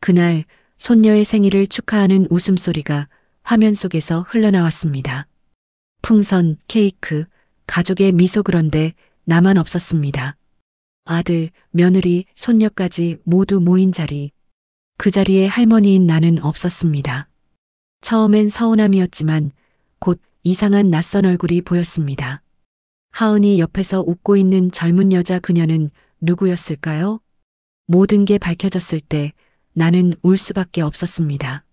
그날 손녀의 생일을 축하하는 웃음소리가 화면 속에서 흘러나왔습니다. 풍선, 케이크, 가족의 미소. 그런데 나만 없었습니다. 아들, 며느리, 손녀까지 모두 모인 자리. 그 자리에 할머니인 나는 없었습니다. 처음엔 서운함이었지만 곧 이상한 낯선 얼굴이 보였습니다. 하은이 옆에서 웃고 있는 젊은 여자, 그녀는 누구였을까요? 모든 게 밝혀졌을 때 나는 울 수밖에 없었습니다.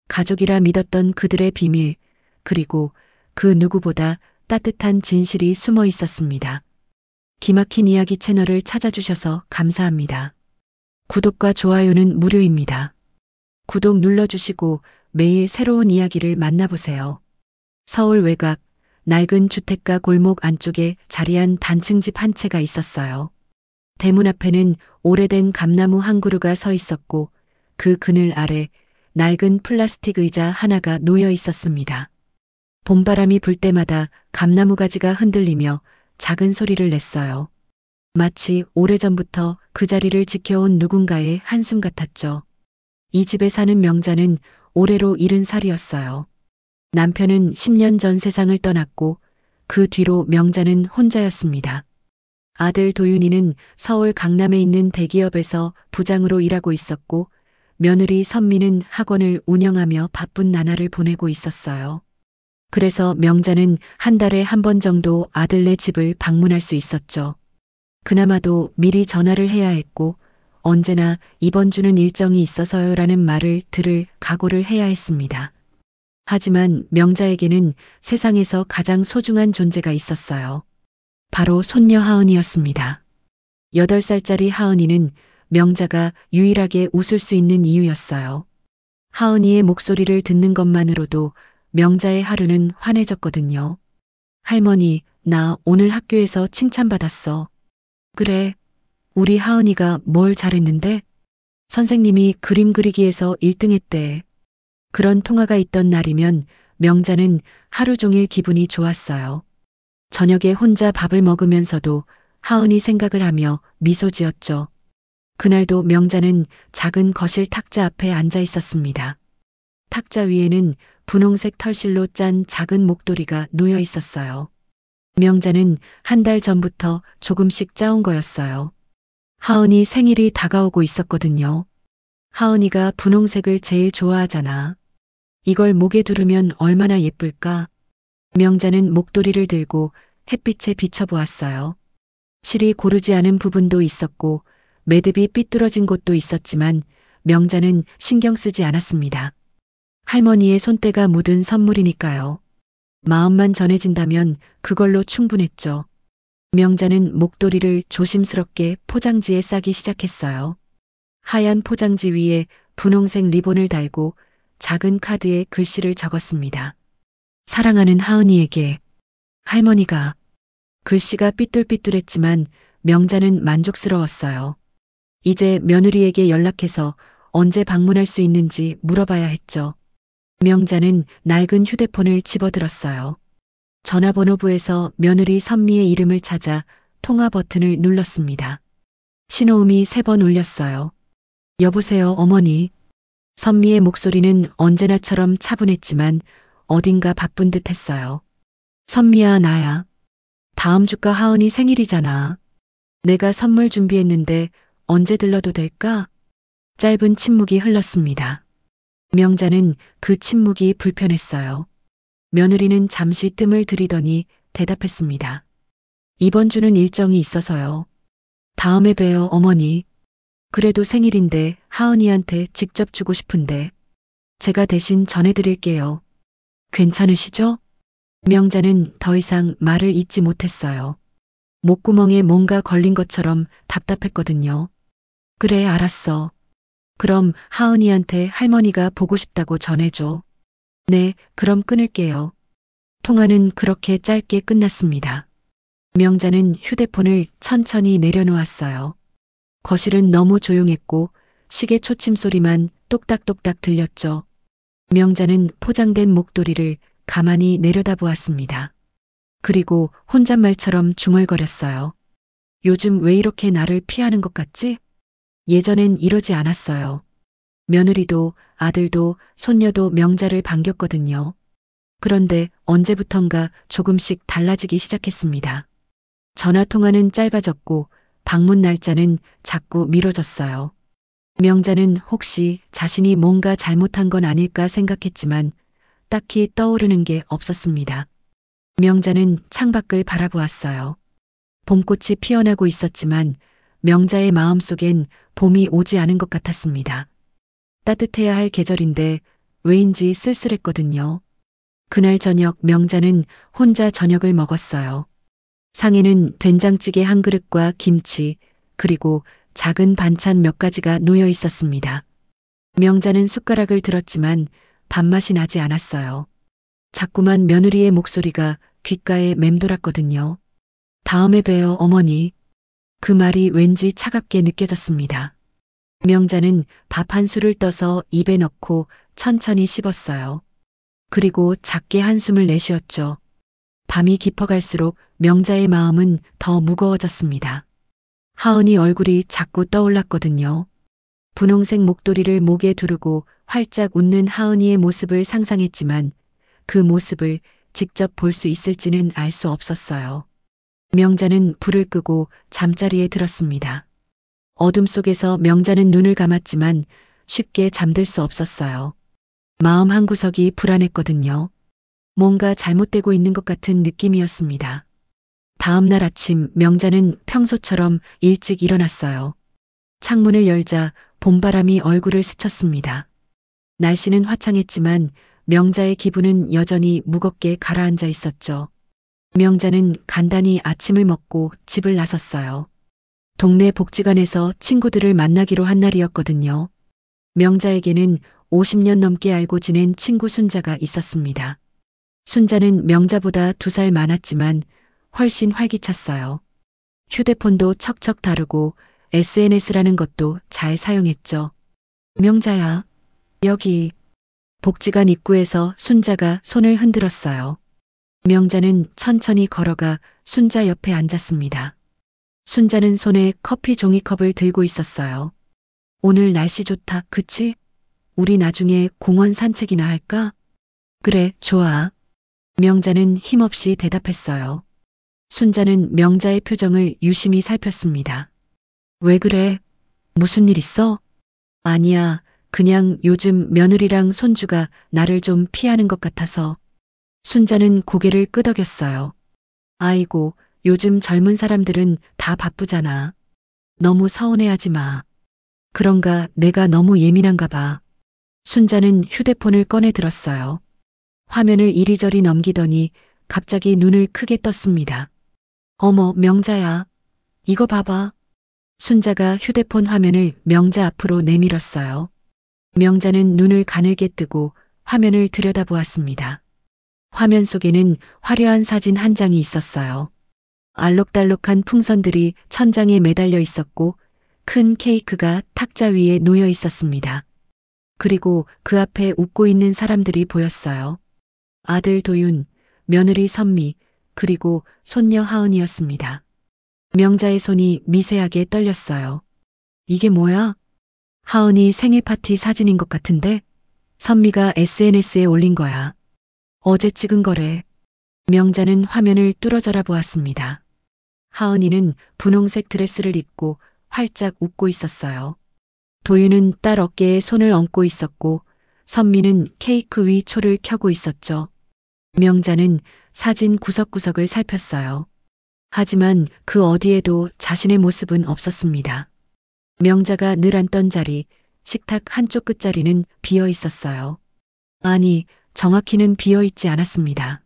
가족이라 믿었던 그들의 비밀, 그리고 그 누구보다 따뜻한 진실이 숨어 있었습니다. 기막힌 이야기 채널을 찾아주셔서 감사합니다. 구독과 좋아요는 무료입니다. 구독 눌러주시고 매일 새로운 이야기를 만나보세요. 서울 외곽, 낡은 주택가 골목 안쪽에 자리한 단층집 한 채가 있었어요. 대문 앞에는 오래된 감나무 한 그루가 서 있었고 그 그늘 아래 낡은 플라스틱 의자 하나가 놓여 있었습니다. 봄바람이 불 때마다 감나무 가지가 흔들리며 작은 소리를 냈어요. 마치 오래전부터 그 자리를 지켜온 누군가의 한숨 같았죠. 이 집에 사는 명자는 올해로 70살이었어요. 남편은 10년 전 세상을 떠났고 그 뒤로 명자는 혼자였습니다. 아들 도윤이는 서울 강남에 있는 대기업에서 부장으로 일하고 있었고 며느리 선미는 학원을 운영하며 바쁜 나날을 보내고 있었어요. 그래서 명자는 한 달에 한 번 정도 아들네 집을 방문할 수 있었죠. 그나마도 미리 전화를 해야 했고 언제나 이번 주는 일정이 있어서요라는 말을 들을 각오를 해야 했습니다. 하지만 명자에게는 세상에서 가장 소중한 존재가 있었어요. 바로 손녀 하은이였습니다. 8살짜리 하은이는 명자가 유일하게 웃을 수 있는 이유였어요. 하은이의 목소리를 듣는 것만으로도 명자의 하루는 환해졌거든요. 할머니, 나 오늘 학교에서 칭찬받았어. 그래, 우리 하은이가 뭘 잘했는데? 선생님이 그림 그리기에서 1등했대. 그런 통화가 있던 날이면 명자는 하루 종일 기분이 좋았어요. 저녁에 혼자 밥을 먹으면서도 하은이 생각을 하며 미소 지었죠. 그날도 명자는 작은 거실 탁자 앞에 앉아 있었습니다. 탁자 위에는 분홍색 털실로 짠 작은 목도리가 놓여 있었어요. 명자는 한 달 전부터 조금씩 짜온 거였어요. 하은이 생일이 다가오고 있었거든요. 하은이가 분홍색을 제일 좋아하잖아. 이걸 목에 두르면 얼마나 예쁠까? 명자는 목도리를 들고 햇빛에 비춰보았어요. 실이 고르지 않은 부분도 있었고 매듭이 삐뚤어진 곳도 있었지만 명자는 신경 쓰지 않았습니다. 할머니의 손때가 묻은 선물이니까요. 마음만 전해진다면 그걸로 충분했죠. 명자는 목도리를 조심스럽게 포장지에 싸기 시작했어요. 하얀 포장지 위에 분홍색 리본을 달고 작은 카드에 글씨를 적었습니다. 사랑하는 하은이에게. 할머니가. 글씨가 삐뚤삐뚤했지만 명자는 만족스러웠어요. 이제 며느리에게 연락해서 언제 방문할 수 있는지 물어봐야 했죠. 명자는 낡은 휴대폰을 집어들었어요. 전화번호부에서 며느리 선미의 이름을 찾아 통화 버튼을 눌렀습니다. 신호음이 3번 울렸어요. 여보세요, 어머니. 선미의 목소리는 언제나처럼 차분했지만 어딘가 바쁜 듯 했어요. 선미야, 나야. 다음 주가 하은이 생일이잖아. 내가 선물 준비했는데 언제 들러도 될까? 짧은 침묵이 흘렀습니다. 명자는 그 침묵이 불편했어요. 며느리는 잠시 뜸을 들이더니 대답했습니다. 이번 주는 일정이 있어서요. 다음에 봬요, 어머니. 그래도 생일인데 하은이한테 직접 주고 싶은데 제가 대신 전해드릴게요. 괜찮으시죠? 명자는 더 이상 말을 잇지 못했어요. 목구멍에 뭔가 걸린 것처럼 답답했거든요. 그래, 알았어. 그럼 하은이한테 할머니가 보고 싶다고 전해줘. 네, 그럼 끊을게요. 통화는 그렇게 짧게 끝났습니다. 명자는 휴대폰을 천천히 내려놓았어요. 거실은 너무 조용했고 시계 초침 소리만 똑딱똑딱 들렸죠. 명자는 포장된 목도리를 가만히 내려다보았습니다. 그리고 혼잣말처럼 중얼거렸어요. 요즘 왜 이렇게 나를 피하는 것 같지? 예전엔 이러지 않았어요. 며느리도 아들도 손녀도 명자를 반겼거든요. 그런데 언제부턴가 조금씩 달라지기 시작했습니다. 전화통화는 짧아졌고 방문 날짜는 자꾸 미뤄졌어요. 명자는 혹시 자신이 뭔가 잘못한 건 아닐까 생각했지만 딱히 떠오르는 게 없었습니다. 명자는 창밖을 바라보았어요. 봄꽃이 피어나고 있었지만 명자의 마음속엔 봄이 오지 않은 것 같았습니다. 따뜻해야 할 계절인데 왜인지 쓸쓸했거든요. 그날 저녁 명자는 혼자 저녁을 먹었어요. 상에는 된장찌개 한 그릇과 김치, 그리고 작은 반찬 몇 가지가 놓여 있었습니다. 명자는 숟가락을 들었지만 밥맛이 나지 않았어요. 자꾸만 며느리의 목소리가 귓가에 맴돌았거든요. 다음에 봬요, 어머니. 그 말이 왠지 차갑게 느껴졌습니다. 명자는 밥 한 술을 떠서 입에 넣고 천천히 씹었어요. 그리고 작게 한숨을 내쉬었죠. 밤이 깊어갈수록 명자의 마음은 더 무거워졌습니다. 하은이 얼굴이 자꾸 떠올랐거든요. 분홍색 목도리를 목에 두르고 활짝 웃는 하은이의 모습을 상상했지만 그 모습을 직접 볼 수 있을지는 알 수 없었어요. 명자는 불을 끄고 잠자리에 들었습니다. 어둠 속에서 명자는 눈을 감았지만 쉽게 잠들 수 없었어요. 마음 한구석이 불안했거든요. 뭔가 잘못되고 있는 것 같은 느낌이었습니다. 다음 날 아침 명자는 평소처럼 일찍 일어났어요. 창문을 열자 봄바람이 얼굴을 스쳤습니다. 날씨는 화창했지만 명자의 기분은 여전히 무겁게 가라앉아 있었죠. 명자는 간단히 아침을 먹고 집을 나섰어요. 동네 복지관에서 친구들을 만나기로 한 날이었거든요. 명자에게는 50년 넘게 알고 지낸 친구 순자가 있었습니다. 순자는 명자보다 2살 많았지만 훨씬 활기찼어요. 휴대폰도 척척 다루고 SNS라는 것도 잘 사용했죠. 명자야, 여기. 복지관 입구에서 순자가 손을 흔들었어요. 명자는 천천히 걸어가 순자 옆에 앉았습니다. 순자는 손에 커피 종이컵을 들고 있었어요. 오늘 날씨 좋다, 그치? 우리 나중에 공원 산책이나 할까? 그래, 좋아. 명자는 힘없이 대답했어요. 순자는 명자의 표정을 유심히 살폈습니다. 왜 그래? 무슨 일 있어? 아니야, 그냥 요즘 며느리랑 손주가 나를 좀 피하는 것 같아서. 순자는 고개를 끄덕였어요. 아이고, 요즘 젊은 사람들은 다 바쁘잖아. 너무 서운해하지 마. 그런가 내가 너무 예민한가 봐. 순자는 휴대폰을 꺼내 들었어요. 화면을 이리저리 넘기더니 갑자기 눈을 크게 떴습니다. 어머, 명자야. 이거 봐봐. 순자가 휴대폰 화면을 명자 앞으로 내밀었어요. 명자는 눈을 가늘게 뜨고 화면을 들여다보았습니다. 화면 속에는 화려한 사진 한 장이 있었어요. 알록달록한 풍선들이 천장에 매달려 있었고 큰 케이크가 탁자 위에 놓여 있었습니다. 그리고 그 앞에 웃고 있는 사람들이 보였어요. 아들 도윤, 며느리 선미, 그리고 손녀 하은이었습니다. 명자의 손이 미세하게 떨렸어요. 이게 뭐야? 하은이 생일 파티 사진인 것 같은데? 선미가 SNS에 올린 거야. 어제 찍은 거래. 명자는 화면을 뚫어져라 보았습니다. 하은이는 분홍색 드레스를 입고 활짝 웃고 있었어요. 도윤은 딸 어깨에 손을 얹고 있었고 선미는 케이크 위 초를 켜고 있었죠. 명자는 사진 구석구석을 살폈어요. 하지만 그 어디에도 자신의 모습은 없었습니다. 명자가 늘 앉던 자리, 식탁 한쪽 끝자리는 비어 있었어요. 아니, 정확히는 비어 있지 않았습니다.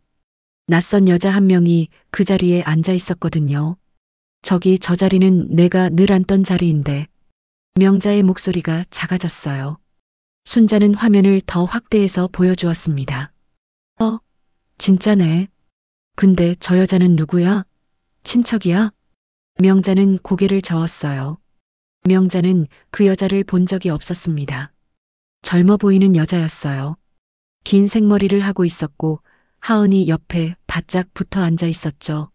낯선 여자 한 명이 그 자리에 앉아 있었거든요. 저기 저 자리는 내가 늘 앉던 자리인데. 명자의 목소리가 작아졌어요. 순자는 화면을 더 확대해서 보여주었습니다. 진짜네. 근데 저 여자는 누구야? 친척이야? 명자는 고개를 저었어요. 명자는 그 여자를 본 적이 없었습니다. 젊어 보이는 여자였어요. 긴 생머리를 하고 있었고 하은이 옆에 바짝 붙어 앉아 있었죠.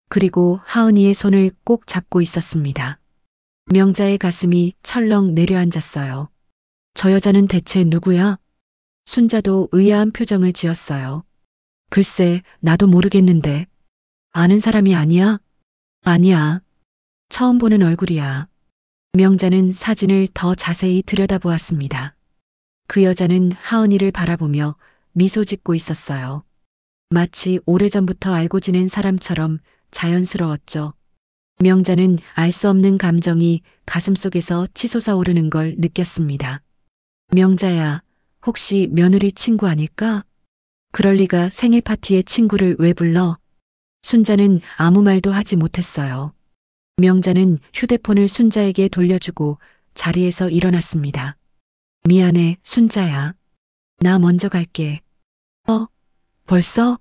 그리고 하은이의 손을 꼭 잡고 있었습니다. 명자의 가슴이 철렁 내려앉았어요. 저 여자는 대체 누구야? 순자도 의아한 표정을 지었어요. 글쎄, 나도 모르겠는데. 아는 사람이 아니야? 아니야. 처음 보는 얼굴이야. 명자는 사진을 더 자세히 들여다보았습니다. 그 여자는 하은이를 바라보며 미소 짓고 있었어요. 마치 오래전부터 알고 지낸 사람처럼 자연스러웠죠. 명자는 알 수 없는 감정이 가슴속에서 치솟아 오르는 걸 느꼈습니다. 명자야, 혹시 며느리 친구 아닐까? 그럴 리가 생일 파티에 친구를 왜 불러? 순자는 아무 말도 하지 못했어요. 명자는 휴대폰을 순자에게 돌려주고 자리에서 일어났습니다. 미안해, 순자야. 나 먼저 갈게. 벌써?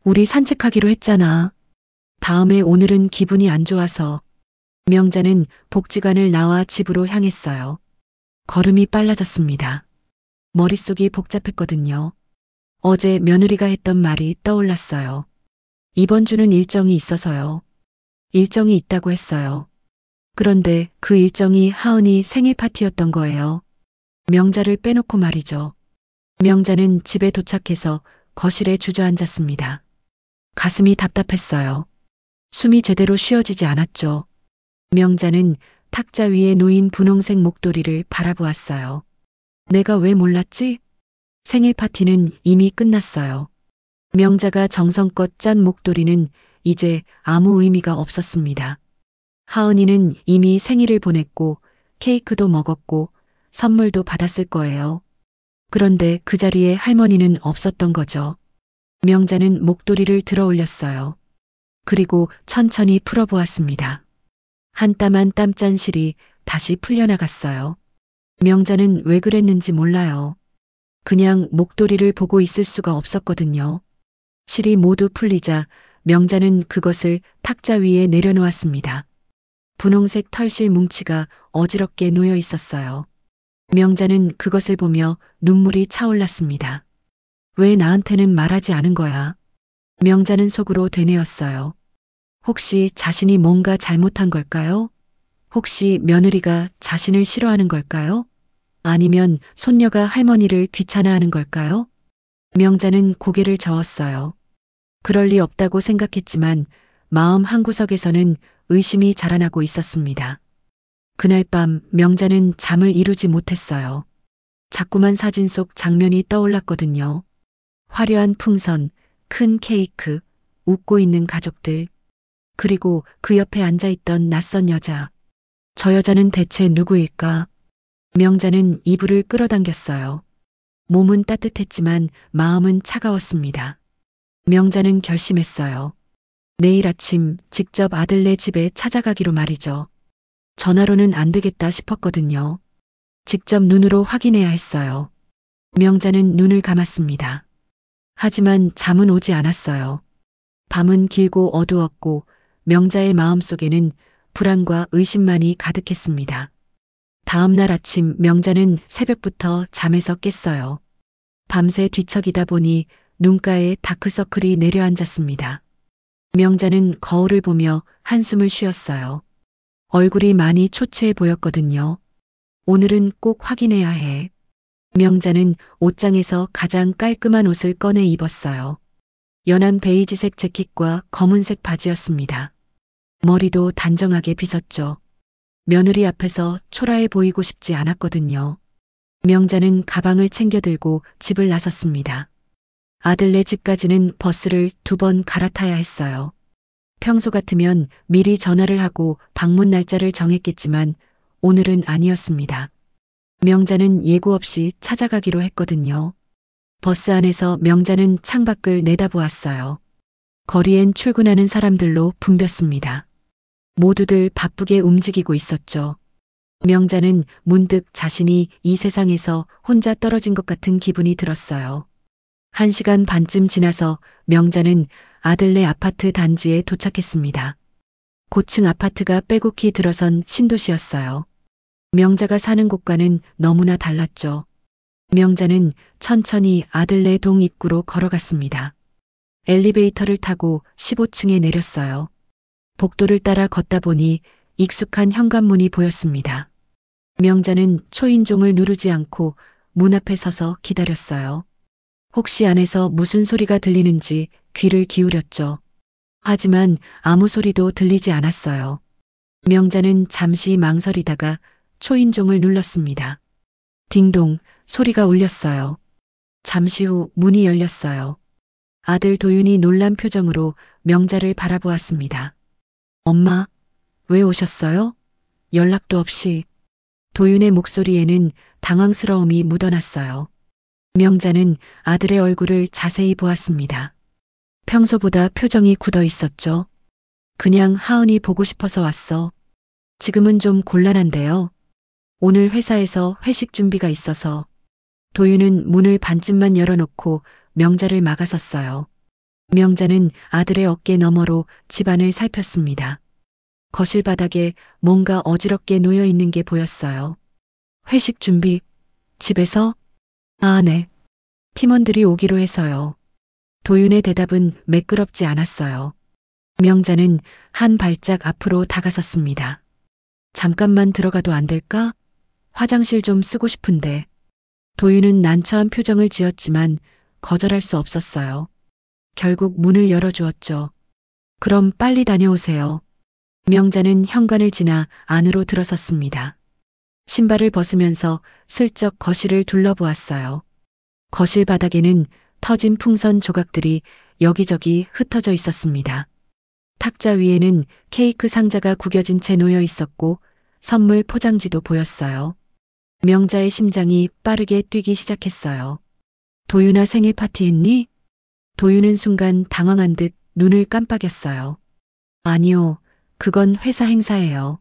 우리 산책하기로 했잖아. 다음에 오늘은 기분이 안 좋아서. 명자는 복지관을 나와 집으로 향했어요. 걸음이 빨라졌습니다. 머릿속이 복잡했거든요. 어제 며느리가 했던 말이 떠올랐어요. 이번 주는 일정이 있어서요. 일정이 있다고 했어요. 그런데 그 일정이 하은이 생일 파티였던 거예요. 명자를 빼놓고 말이죠. 명자는 집에 도착해서 거실에 주저앉았습니다. 가슴이 답답했어요. 숨이 제대로 쉬어지지 않았죠. 명자는 탁자 위에 놓인 분홍색 목도리를 바라보았어요. 내가 왜 몰랐지? 생일 파티는 이미 끝났어요. 명자가 정성껏 짠 목도리는 이제 아무 의미가 없었습니다. 하은이는 이미 생일을 보냈고 케이크도 먹었고 선물도 받았을 거예요. 그런데 그 자리에 할머니는 없었던 거죠. 명자는 목도리를 들어 올렸어요. 그리고 천천히 풀어보았습니다. 한 땀 한 땀 짠 실이 다시 풀려나갔어요. 명자는 왜 그랬는지 몰라요. 그냥 목도리를 보고 있을 수가 없었거든요. 실이 모두 풀리자 명자는 그것을 탁자 위에 내려놓았습니다. 분홍색 털실 뭉치가 어지럽게 놓여 있었어요. 명자는 그것을 보며 눈물이 차올랐습니다. 왜 나한테는 말하지 않은 거야? 명자는 속으로 되뇌었어요. 혹시 자신이 뭔가 잘못한 걸까요? 혹시 며느리가 자신을 싫어하는 걸까요? 아니면 손녀가 할머니를 귀찮아하는 걸까요? 명자는 고개를 저었어요. 그럴 리 없다고 생각했지만 마음 한구석에서는 의심이 자라나고 있었습니다. 그날 밤 명자는 잠을 이루지 못했어요. 자꾸만 사진 속 장면이 떠올랐거든요. 화려한 풍선, 큰 케이크, 웃고 있는 가족들, 그리고 그 옆에 앉아있던 낯선 여자. 저 여자는 대체 누구일까? 명자는 이불을 끌어당겼어요. 몸은 따뜻했지만 마음은 차가웠습니다. 명자는 결심했어요. 내일 아침 직접 아들네 집에 찾아가기로 말이죠. 전화로는 안 되겠다 싶었거든요. 직접 눈으로 확인해야 했어요. 명자는 눈을 감았습니다. 하지만 잠은 오지 않았어요. 밤은 길고 어두웠고 명자의 마음속에는 불안과 의심만이 가득했습니다. 다음 날 아침 명자는 새벽부터 잠에서 깼어요. 밤새 뒤척이다 보니 눈가에 다크서클이 내려앉았습니다. 명자는 거울을 보며 한숨을 쉬었어요. 얼굴이 많이 초췌해 보였거든요. 오늘은 꼭 확인해야 해. 명자는 옷장에서 가장 깔끔한 옷을 꺼내 입었어요. 연한 베이지색 재킷과 검은색 바지였습니다. 머리도 단정하게 빗었죠. 며느리 앞에서 초라해 보이고 싶지 않았거든요. 명자는 가방을 챙겨 들고 집을 나섰습니다. 아들네 집까지는 버스를 2번 갈아타야 했어요. 평소 같으면 미리 전화를 하고 방문 날짜를 정했겠지만 오늘은 아니었습니다. 명자는 예고 없이 찾아가기로 했거든요. 버스 안에서 명자는 창밖을 내다보았어요. 거리엔 출근하는 사람들로 붐볐습니다. 모두들 바쁘게 움직이고 있었죠. 명자는 문득 자신이 이 세상에서 혼자 떨어진 것 같은 기분이 들었어요. 1시간 반쯤 지나서 명자는 아들네 아파트 단지에 도착했습니다. 고층 아파트가 빼곡히 들어선 신도시였어요. 명자가 사는 곳과는 너무나 달랐죠. 명자는 천천히 아들네 동 입구로 걸어갔습니다. 엘리베이터를 타고 15층에 내렸어요. 복도를 따라 걷다 보니 익숙한 현관문이 보였습니다. 명자는 초인종을 누르지 않고 문 앞에 서서 기다렸어요. 혹시 안에서 무슨 소리가 들리는지 귀를 기울였죠. 하지만 아무 소리도 들리지 않았어요. 명자는 잠시 망설이다가 초인종을 눌렀습니다. 딩동 소리가 울렸어요. 잠시 후 문이 열렸어요. 아들 도윤이 놀란 표정으로 명자를 바라보았습니다. 엄마, 왜 오셨어요? 연락도 없이. 도윤의 목소리에는 당황스러움이 묻어났어요. 명자는 아들의 얼굴을 자세히 보았습니다. 평소보다 표정이 굳어 있었죠. 그냥 하은이 보고 싶어서 왔어. 지금은 좀 곤란한데요. 오늘 회사에서 회식 준비가 있어서. 도윤은 문을 반쯤만 열어놓고 명자를 막아섰어요. 명자는 아들의 어깨 너머로 집안을 살폈습니다. 거실 바닥에 뭔가 어지럽게 놓여 있는 게 보였어요. 회식 준비, 집에서? 아, 네. 팀원들이 오기로 해서요. 도윤의 대답은 매끄럽지 않았어요. 명자는 한 발짝 앞으로 다가섰습니다. 잠깐만 들어가도 안 될까? 화장실 좀 쓰고 싶은데. 도윤은 난처한 표정을 지었지만 거절할 수 없었어요. 결국 문을 열어주었죠. 그럼 빨리 다녀오세요. 명자는 현관을 지나 안으로 들어섰습니다. 신발을 벗으면서 슬쩍 거실을 둘러보았어요. 거실 바닥에는 터진 풍선 조각들이 여기저기 흩어져 있었습니다. 탁자 위에는 케이크 상자가 구겨진 채 놓여 있었고 선물 포장지도 보였어요. 명자의 심장이 빠르게 뛰기 시작했어요. 도윤아 생일 파티 했니? 도윤은 순간 당황한 듯 눈을 깜빡였어요. 아니요, 그건 회사 행사예요.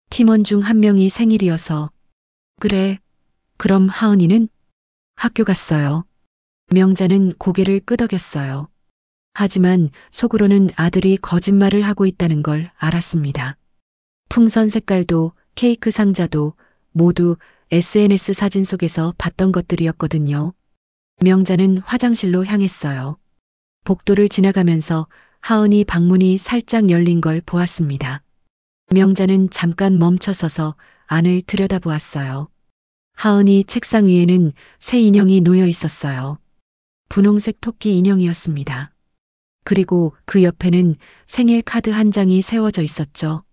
팀원 중 한 명이 생일이어서. 그래, 그럼 하은이는? 학교 갔어요. 명자는 고개를 끄덕였어요. 하지만 속으로는 아들이 거짓말을 하고 있다는 걸 알았습니다. 풍선 색깔도 케이크 상자도 모두 SNS 사진 속에서 봤던 것들이었거든요. 명자는 화장실로 향했어요. 복도를 지나가면서 하은이 방문이 살짝 열린 걸 보았습니다. 명자는 잠깐 멈춰서서 안을 들여다보았어요. 하은이 책상 위에는 새 인형이 놓여 있었어요. 분홍색 토끼 인형이었습니다. 그리고 그 옆에는 생일 카드 한 장이 세워져 있었죠.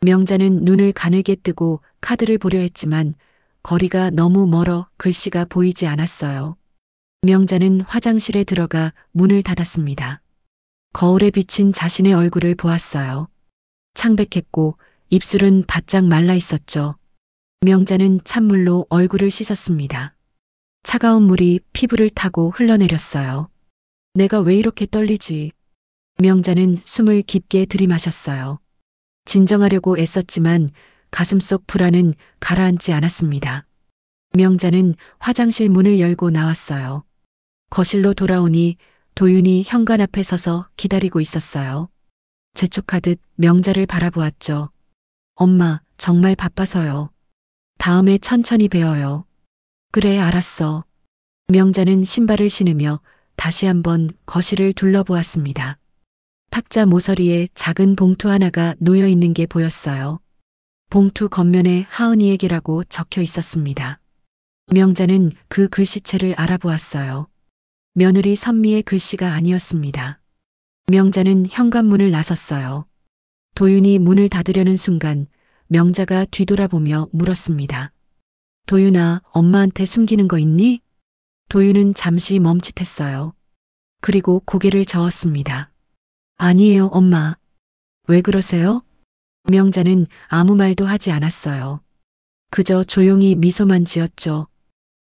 명자는 눈을 가늘게 뜨고 카드를 보려 했지만 거리가 너무 멀어 글씨가 보이지 않았어요. 명자는 화장실에 들어가 문을 닫았습니다. 거울에 비친 자신의 얼굴을 보았어요. 창백했고 입술은 바짝 말라 있었죠. 명자는 찬물로 얼굴을 씻었습니다. 차가운 물이 피부를 타고 흘러내렸어요. 내가 왜 이렇게 떨리지? 명자는 숨을 깊게 들이마셨어요. 진정하려고 애썼지만 가슴속 불안은 가라앉지 않았습니다. 명자는 화장실 문을 열고 나왔어요. 거실로 돌아오니 도윤이 현관 앞에 서서 기다리고 있었어요. 재촉하듯 명자를 바라보았죠. 엄마, 정말 바빠서요. 다음에 천천히 뵈어요. 그래, 알았어. 명자는 신발을 신으며 다시 한번 거실을 둘러보았습니다. 탁자 모서리에 작은 봉투 하나가 놓여 있는 게 보였어요. 봉투 겉면에 하은이에게라고 적혀 있었습니다. 명자는 그 글씨체를 알아보았어요. 며느리 선미의 글씨가 아니었습니다. 명자는 현관문을 나섰어요. 도윤이 문을 닫으려는 순간 명자가 뒤돌아보며 물었습니다. 도윤아, 엄마한테 숨기는 거 있니? 도윤은 잠시 멈칫했어요. 그리고 고개를 저었습니다. 아니에요, 엄마. 왜 그러세요? 명자는 아무 말도 하지 않았어요. 그저 조용히 미소만 지었죠.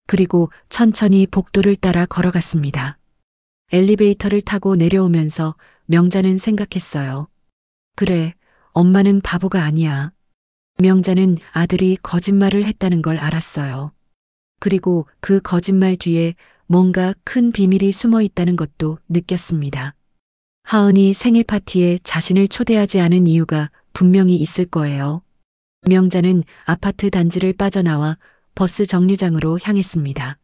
그리고 천천히 복도를 따라 걸어갔습니다. 엘리베이터를 타고 내려오면서 명자는 생각했어요. 그래, 엄마는 바보가 아니야. 명자는 아들이 거짓말을 했다는 걸 알았어요. 그리고 그 거짓말 뒤에 뭔가 큰 비밀이 숨어 있다는 것도 느꼈습니다. 하은이 생일 파티에 자신을 초대하지 않은 이유가 분명히 있을 거예요. 명자는 아파트 단지를 빠져나와 버스 정류장으로 향했습니다.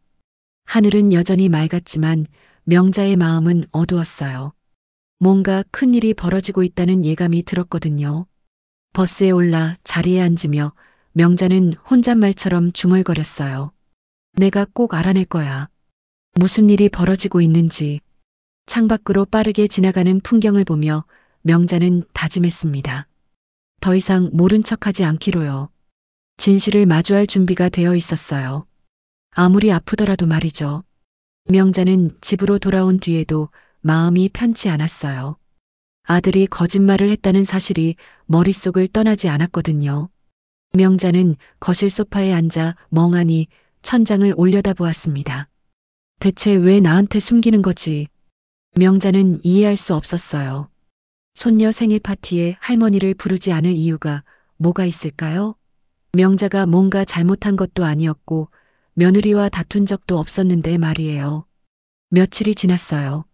하늘은 여전히 맑았지만 명자의 마음은 어두웠어요. 뭔가 큰일이 벌어지고 있다는 예감이 들었거든요. 버스에 올라 자리에 앉으며 명자는 혼잣말처럼 중얼거렸어요. 내가 꼭 알아낼 거야. 무슨 일이 벌어지고 있는지. 창밖으로 빠르게 지나가는 풍경을 보며 명자는 다짐했습니다. 더 이상 모른 척하지 않기로요. 진실을 마주할 준비가 되어 있었어요. 아무리 아프더라도 말이죠. 명자는 집으로 돌아온 뒤에도 마음이 편치 않았어요. 아들이 거짓말을 했다는 사실이 머릿속을 떠나지 않았거든요. 명자는 거실 소파에 앉아 멍하니 천장을 올려다보았습니다. 대체 왜 나한테 숨기는 거지? 명자는 이해할 수 없었어요. 손녀 생일 파티에 할머니를 부르지 않을 이유가 뭐가 있을까요? 명자가 뭔가 잘못한 것도 아니었고 며느리와 다툰 적도 없었는데 말이에요. 며칠이 지났어요.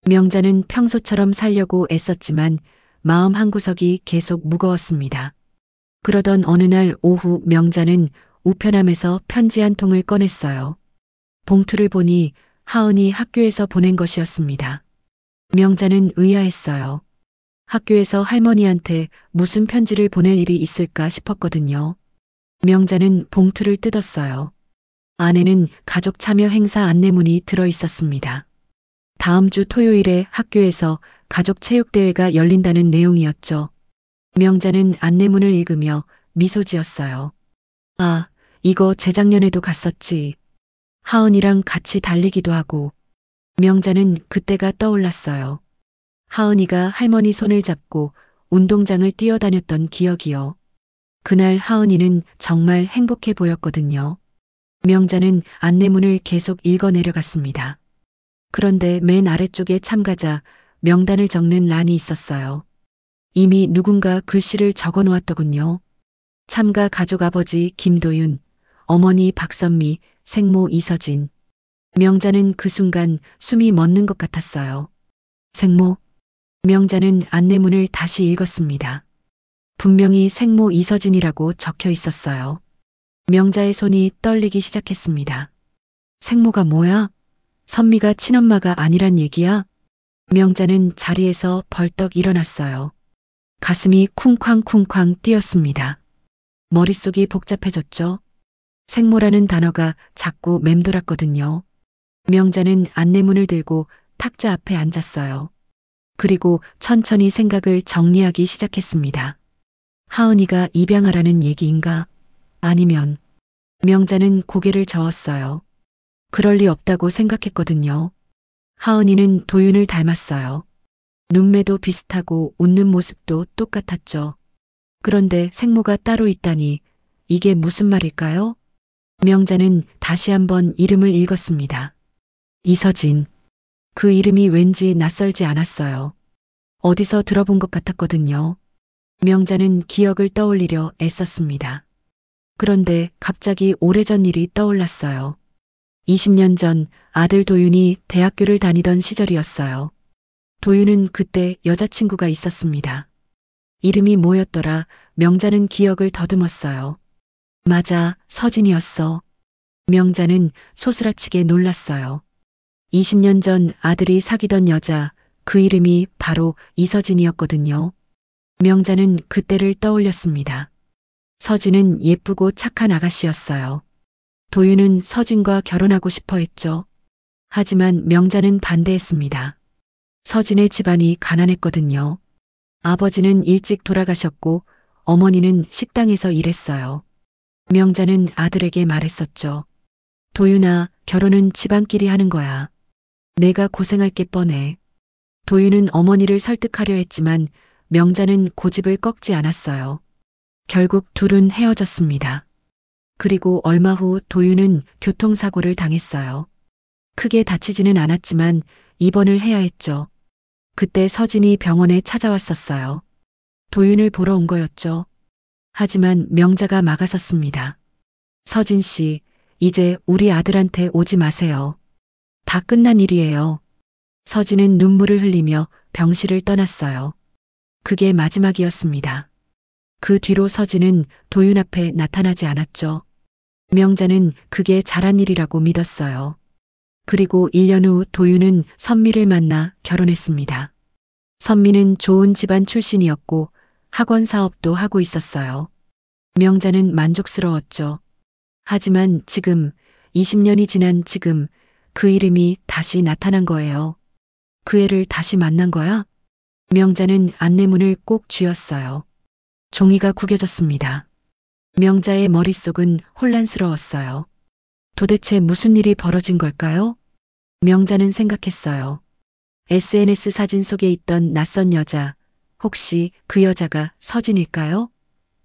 명자는 평소처럼 살려고 애썼지만 마음 한구석이 계속 무거웠습니다. 그러던 어느 날 오후 명자는 우편함에서 편지 한 통을 꺼냈어요. 봉투를 보니 하은이 학교에서 보낸 것이었습니다. 명자는 의아했어요. 학교에서 할머니한테 무슨 편지를 보낼 일이 있을까 싶었거든요. 명자는 봉투를 뜯었어요. 안에는 가족 참여 행사 안내문이 들어 있었습니다. 다음 주 토요일에 학교에서 가족 체육대회가 열린다는 내용이었죠. 명자는 안내문을 읽으며 미소 지었어요. 아, 이거 재작년에도 갔었지. 하은이랑 같이 달리기도 하고. 명자는 그때가 떠올랐어요. 하은이가 할머니 손을 잡고 운동장을 뛰어다녔던 기억이요. 그날 하은이는 정말 행복해 보였거든요. 명자는 안내문을 계속 읽어 내려갔습니다. 그런데 맨 아래쪽에 참가자 명단을 적는 란이 있었어요. 이미 누군가 글씨를 적어 놓았더군요. 참가 가족 아버지 김도윤, 어머니 박선미, 생모 이서진. 명자는 그 순간 숨이 멎는 것 같았어요. 생모. 명자는 안내문을 다시 읽었습니다. 분명히 생모 이서진이라고 적혀 있었어요. 명자의 손이 떨리기 시작했습니다. 생모가 뭐야? 선미가 친엄마가 아니란 얘기야? 명자는 자리에서 벌떡 일어났어요. 가슴이 쿵쾅쿵쾅 뛰었습니다. 머릿속이 복잡해졌죠. 생모라는 단어가 자꾸 맴돌았거든요. 명자는 안내문을 들고 탁자 앞에 앉았어요. 그리고 천천히 생각을 정리하기 시작했습니다. 하은이가 입양하라는 얘기인가? 아니면 명자는 고개를 저었어요. 그럴 리 없다고 생각했거든요. 하은이는 도윤을 닮았어요. 눈매도 비슷하고 웃는 모습도 똑같았죠. 그런데 생모가 따로 있다니 이게 무슨 말일까요? 명자는 다시 한번 이름을 읽었습니다. 이서진. 그 이름이 왠지 낯설지 않았어요. 어디서 들어본 것 같았거든요. 명자는 기억을 떠올리려 애썼습니다. 그런데 갑자기 오래전 일이 떠올랐어요. 20년 전 아들 도윤이 대학교를 다니던 시절이었어요. 도윤은 그때 여자친구가 있었습니다. 이름이 뭐였더라? 명자는 기억을 더듬었어요. 맞아, 서진이었어. 명자는 소스라치게 놀랐어요. 20년 전 아들이 사귀던 여자, 그 이름이 바로 이서진이었거든요. 명자는 그때를 떠올렸습니다. 서진은 예쁘고 착한 아가씨였어요. 도윤은 서진과 결혼하고 싶어 했죠. 하지만 명자는 반대했습니다. 서진의 집안이 가난했거든요. 아버지는 일찍 돌아가셨고 어머니는 식당에서 일했어요. 명자는 아들에게 말했었죠. 도윤아, 결혼은 집안끼리 하는 거야. 내가 고생할 게 뻔해. 도윤은 어머니를 설득하려 했지만 명자는 고집을 꺾지 않았어요. 결국 둘은 헤어졌습니다. 그리고 얼마 후 도윤은 교통사고를 당했어요. 크게 다치지는 않았지만 입원을 해야 했죠. 그때 서진이 병원에 찾아왔었어요. 도윤을 보러 온 거였죠. 하지만 명자가 막아섰습니다. 서진 씨, 이제 우리 아들한테 오지 마세요. 다 끝난 일이에요. 서진은 눈물을 흘리며 병실을 떠났어요. 그게 마지막이었습니다. 그 뒤로 서진은 도윤 앞에 나타나지 않았죠. 명자는 그게 잘한 일이라고 믿었어요. 그리고 1년 후 도윤은 선미를 만나 결혼했습니다. 선미는 좋은 집안 출신이었고 학원 사업도 하고 있었어요. 명자는 만족스러웠죠. 하지만 지금, 20년이 지난 지금, 그 이름이 다시 나타난 거예요. 그 애를 다시 만난 거야? 명자는 안내문을 꼭 쥐었어요. 종이가 구겨졌습니다. 명자의 머릿속은 혼란스러웠어요. 도대체 무슨 일이 벌어진 걸까요? 명자는 생각했어요. SNS 사진 속에 있던 낯선 여자, 혹시 그 여자가 서진일까요?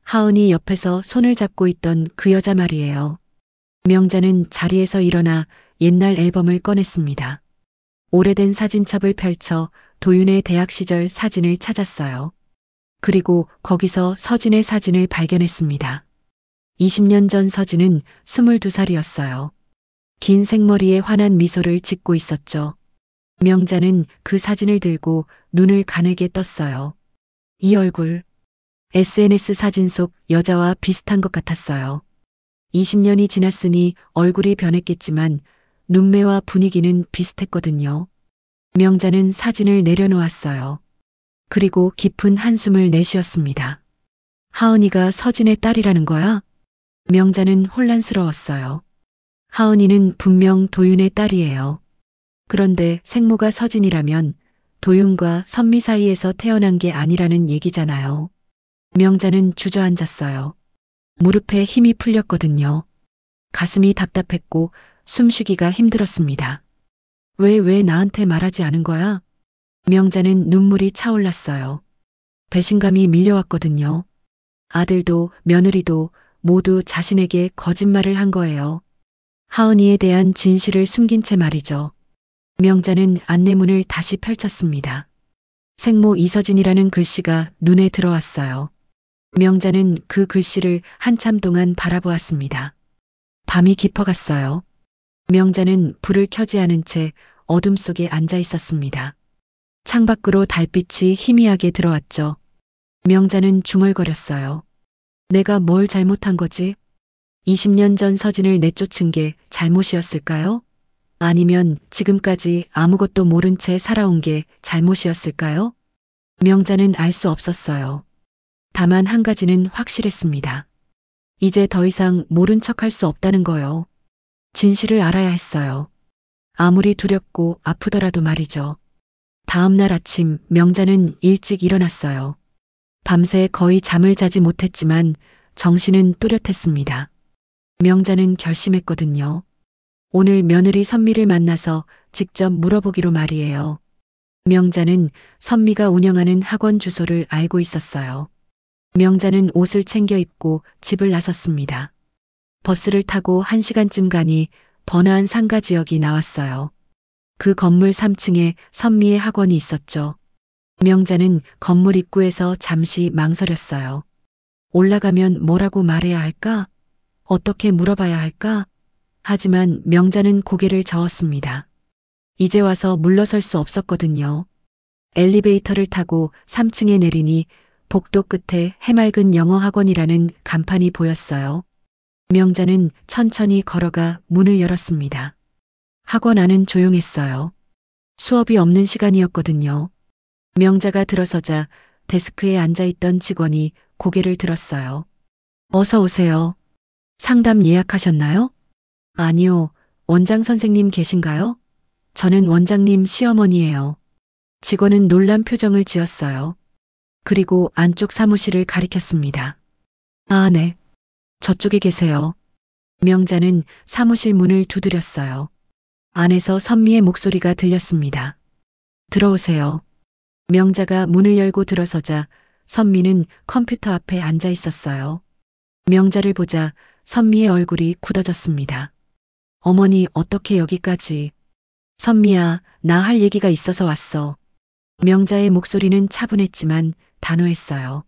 하은이 옆에서 손을 잡고 있던 그 여자 말이에요. 명자는 자리에서 일어나 옛날 앨범을 꺼냈습니다. 오래된 사진첩을 펼쳐 도윤의 대학 시절 사진을 찾았어요. 그리고 거기서 서진의 사진을 발견했습니다. 20년 전 서진은 22살이었어요. 긴 생머리에 환한 미소를 짓고 있었죠. 명자는 그 사진을 들고 눈을 가늘게 떴어요. 이 얼굴, SNS 사진 속 여자와 비슷한 것 같았어요. 20년이 지났으니 얼굴이 변했겠지만 눈매와 분위기는 비슷했거든요. 명자는 사진을 내려놓았어요. 그리고 깊은 한숨을 내쉬었습니다. 하은이가 서진의 딸이라는 거야? 명자는 혼란스러웠어요. 하은이는 분명 도윤의 딸이에요. 그런데 생모가 서진이라면 도윤과 선미 사이에서 태어난 게 아니라는 얘기잖아요. 명자는 주저앉았어요. 무릎에 힘이 풀렸거든요. 가슴이 답답했고 숨쉬기가 힘들었습니다. 왜 나한테 말하지 않은 거야? 명자는 눈물이 차올랐어요. 배신감이 밀려왔거든요. 아들도 며느리도 모두 자신에게 거짓말을 한 거예요. 하은이에 대한 진실을 숨긴 채 말이죠. 명자는 안내문을 다시 펼쳤습니다. 생모 이서진이라는 글씨가 눈에 들어왔어요. 명자는 그 글씨를 한참 동안 바라보았습니다. 밤이 깊어갔어요. 명자는 불을 켜지 않은 채 어둠 속에 앉아 있었습니다. 창밖으로 달빛이 희미하게 들어왔죠. 명자는 중얼거렸어요. 내가 뭘 잘못한 거지? 20년 전 서진을 내쫓은 게 잘못이었을까요? 아니면 지금까지 아무것도 모른 채 살아온 게 잘못이었을까요? 명자는 알 수 없었어요. 다만 한 가지는 확실했습니다. 이제 더 이상 모른 척할 수 없다는 거요. 진실을 알아야 했어요. 아무리 두렵고 아프더라도 말이죠. 다음 날 아침 명자는 일찍 일어났어요. 밤새 거의 잠을 자지 못했지만 정신은 또렷했습니다. 명자는 결심했거든요. 오늘 며느리 선미를 만나서 직접 물어보기로 말이에요. 명자는 선미가 운영하는 학원 주소를 알고 있었어요. 명자는 옷을 챙겨 입고 집을 나섰습니다. 버스를 타고 1시간쯤 가니 번화한 상가 지역이 나왔어요. 그 건물 3층에 선미의 학원이 있었죠. 명자는 건물 입구에서 잠시 망설였어요. 올라가면 뭐라고 말해야 할까? 어떻게 물어봐야 할까? 하지만 명자는 고개를 저었습니다. 이제 와서 물러설 수 없었거든요. 엘리베이터를 타고 3층에 내리니 복도 끝에 해맑은 영어 학원이라는 간판이 보였어요. 명자는 천천히 걸어가 문을 열었습니다. 학원 안은 조용했어요. 수업이 없는 시간이었거든요. 명자가 들어서자 데스크에 앉아있던 직원이 고개를 들었어요. 어서 오세요. 상담 예약하셨나요? 아니요. 원장 선생님 계신가요? 저는 원장님 시어머니예요. 직원은 놀란 표정을 지었어요. 그리고 안쪽 사무실을 가리켰습니다. 아, 네. 저쪽에 계세요. 명자는 사무실 문을 두드렸어요. 안에서 선미의 목소리가 들렸습니다. 들어오세요. 명자가 문을 열고 들어서자 선미는 컴퓨터 앞에 앉아 있었어요. 명자를 보자 선미의 얼굴이 굳어졌습니다. 어머니, 어떻게 여기까지? 선미야, 나 할 얘기가 있어서 왔어. 명자의 목소리는 차분했지만 단호했어요.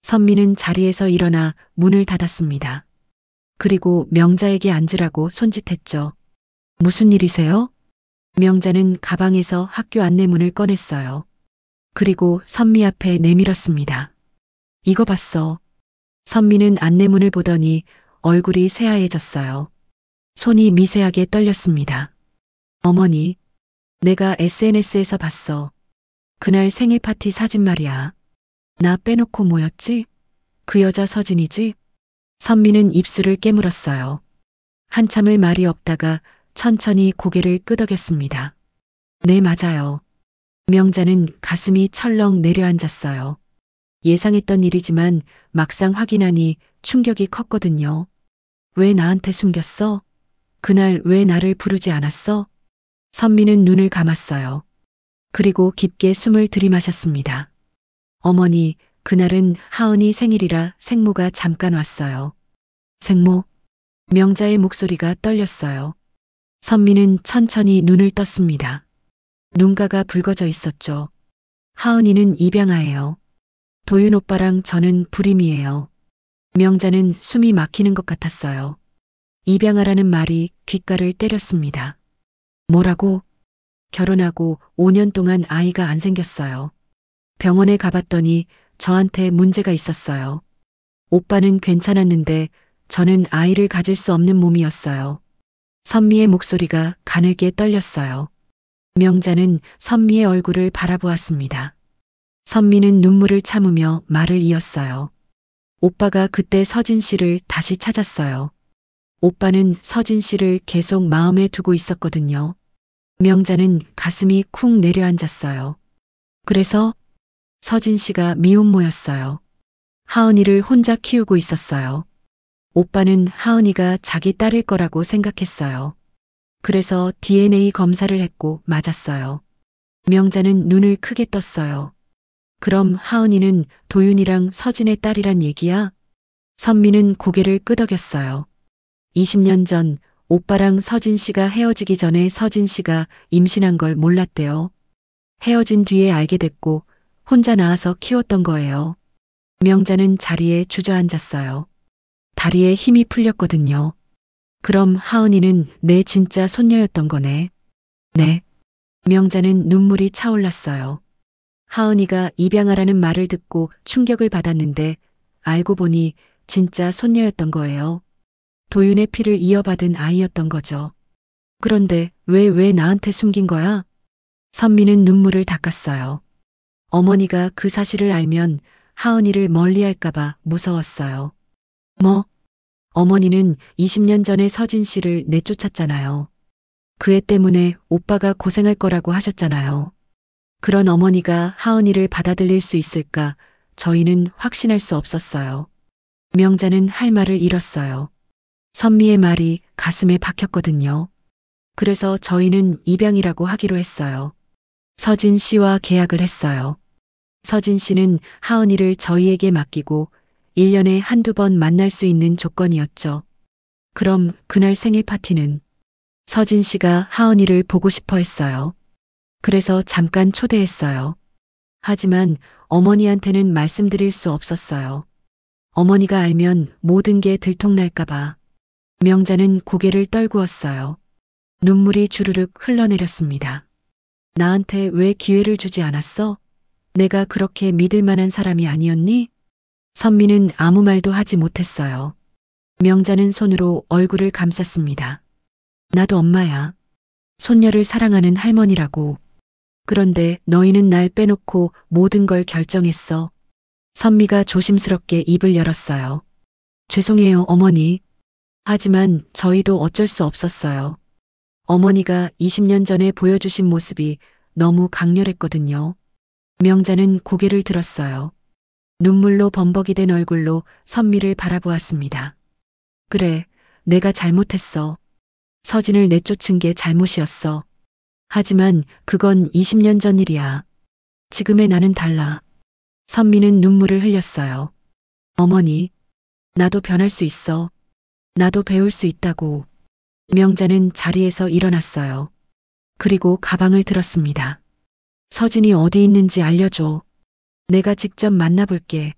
선미는 자리에서 일어나 문을 닫았습니다. 그리고 명자에게 앉으라고 손짓했죠. 무슨 일이세요? 명자는 가방에서 학교 안내문을 꺼냈어요. 그리고 선미 앞에 내밀었습니다. 이거 봤어. 선미는 안내문을 보더니 얼굴이 새하얘졌어요. 손이 미세하게 떨렸습니다. 어머니, 내가 SNS에서 봤어. 그날 생일 파티 사진 말이야. 나 빼놓고 뭐였지? 그 여자 서진이지? 선미는 입술을 깨물었어요. 한참을 말이 없다가 천천히 고개를 끄덕였습니다. 네, 맞아요. 명자는 가슴이 철렁 내려앉았어요. 예상했던 일이지만 막상 확인하니 충격이 컸거든요. 왜 나한테 숨겼어? 그날 왜 나를 부르지 않았어? 선미는 눈을 감았어요. 그리고 깊게 숨을 들이마셨습니다. 어머니, 그날은 하은이 생일이라 생모가 잠깐 왔어요. 생모? 명자의 목소리가 떨렸어요. 선미는 천천히 눈을 떴습니다. 눈가가 붉어져 있었죠. 하은이는 입양아예요. 도윤 오빠랑 저는 불임이에요. 명자는 숨이 막히는 것 같았어요. 입양아라는 말이 귓가를 때렸습니다. 뭐라고? 결혼하고 5년 동안 아이가 안 생겼어요. 병원에 가봤더니 저한테 문제가 있었어요. 오빠는 괜찮았는데 저는 아이를 가질 수 없는 몸이었어요. 선미의 목소리가 가늘게 떨렸어요. 명자는 선미의 얼굴을 바라보았습니다. 선미는 눈물을 참으며 말을 이었어요. 오빠가 그때 서진 씨를 다시 찾았어요. 오빠는 서진 씨를 계속 마음에 두고 있었거든요. 명자는 가슴이 쿵 내려앉았어요. 그래서 서진 씨가 미혼모였어요. 하은이를 혼자 키우고 있었어요. 오빠는 하은이가 자기 딸일 거라고 생각했어요. 그래서 DNA 검사를 했고 맞았어요. 명자는 눈을 크게 떴어요. 그럼 하은이는 도윤이랑 서진의 딸이란 얘기야? 선미는 고개를 끄덕였어요. 20년 전 오빠랑 서진 씨가 헤어지기 전에 서진 씨가 임신한 걸 몰랐대요. 헤어진 뒤에 알게 됐고 혼자 낳아서 키웠던 거예요. 명자는 자리에 주저앉았어요. 다리에 힘이 풀렸거든요. 그럼 하은이는 내 진짜 손녀였던 거네. 네. 명자는 눈물이 차올랐어요. 하은이가 입양하라는 말을 듣고 충격을 받았는데 알고 보니 진짜 손녀였던 거예요. 도윤의 피를 이어받은 아이였던 거죠. 그런데 왜 나한테 숨긴 거야? 선미는 눈물을 닦았어요. 어머니가 그 사실을 알면 하은이를 멀리할까봐 무서웠어요. 뭐? 어머니는 20년 전에 서진 씨를 내쫓았잖아요. 그 애 때문에 오빠가 고생할 거라고 하셨잖아요. 그런 어머니가 하은이를 받아들일 수 있을까 저희는 확신할 수 없었어요. 명자는 할 말을 잃었어요. 선미의 말이 가슴에 박혔거든요. 그래서 저희는 입양이라고 하기로 했어요. 서진 씨와 계약을 했어요. 서진 씨는 하은이를 저희에게 맡기고 1년에 한두 번 만날 수 있는 조건이었죠. 그럼 그날 생일 파티는 서진 씨가 하은이를 보고 싶어 했어요. 그래서 잠깐 초대했어요. 하지만 어머니한테는 말씀드릴 수 없었어요. 어머니가 알면 모든 게 들통날까봐. 명자는 고개를 떨구었어요. 눈물이 주르륵 흘러내렸습니다. 나한테 왜 기회를 주지 않았어? 내가 그렇게 믿을 만한 사람이 아니었니? 선미는 아무 말도 하지 못했어요. 명자는 손으로 얼굴을 감쌌습니다. 나도 엄마야. 손녀를 사랑하는 할머니라고. 그런데 너희는 날 빼놓고 모든 걸 결정했어. 선미가 조심스럽게 입을 열었어요. 죄송해요, 어머니. 하지만 저희도 어쩔 수 없었어요. 어머니가 20년 전에 보여주신 모습이 너무 강렬했거든요. 명자는 고개를 들었어요. 눈물로 범벅이 된 얼굴로 선미를 바라보았습니다. 그래, 내가 잘못했어. 서진을 내쫓은 게 잘못이었어. 하지만 그건 20년 전 일이야. 지금의 나는 달라. 선미는 눈물을 흘렸어요. 어머니, 나도 변할 수 있어. 나도 배울 수 있다고. 명자는 자리에서 일어났어요. 그리고 가방을 들었습니다. 서진이 어디 있는지 알려줘. 내가 직접 만나볼게.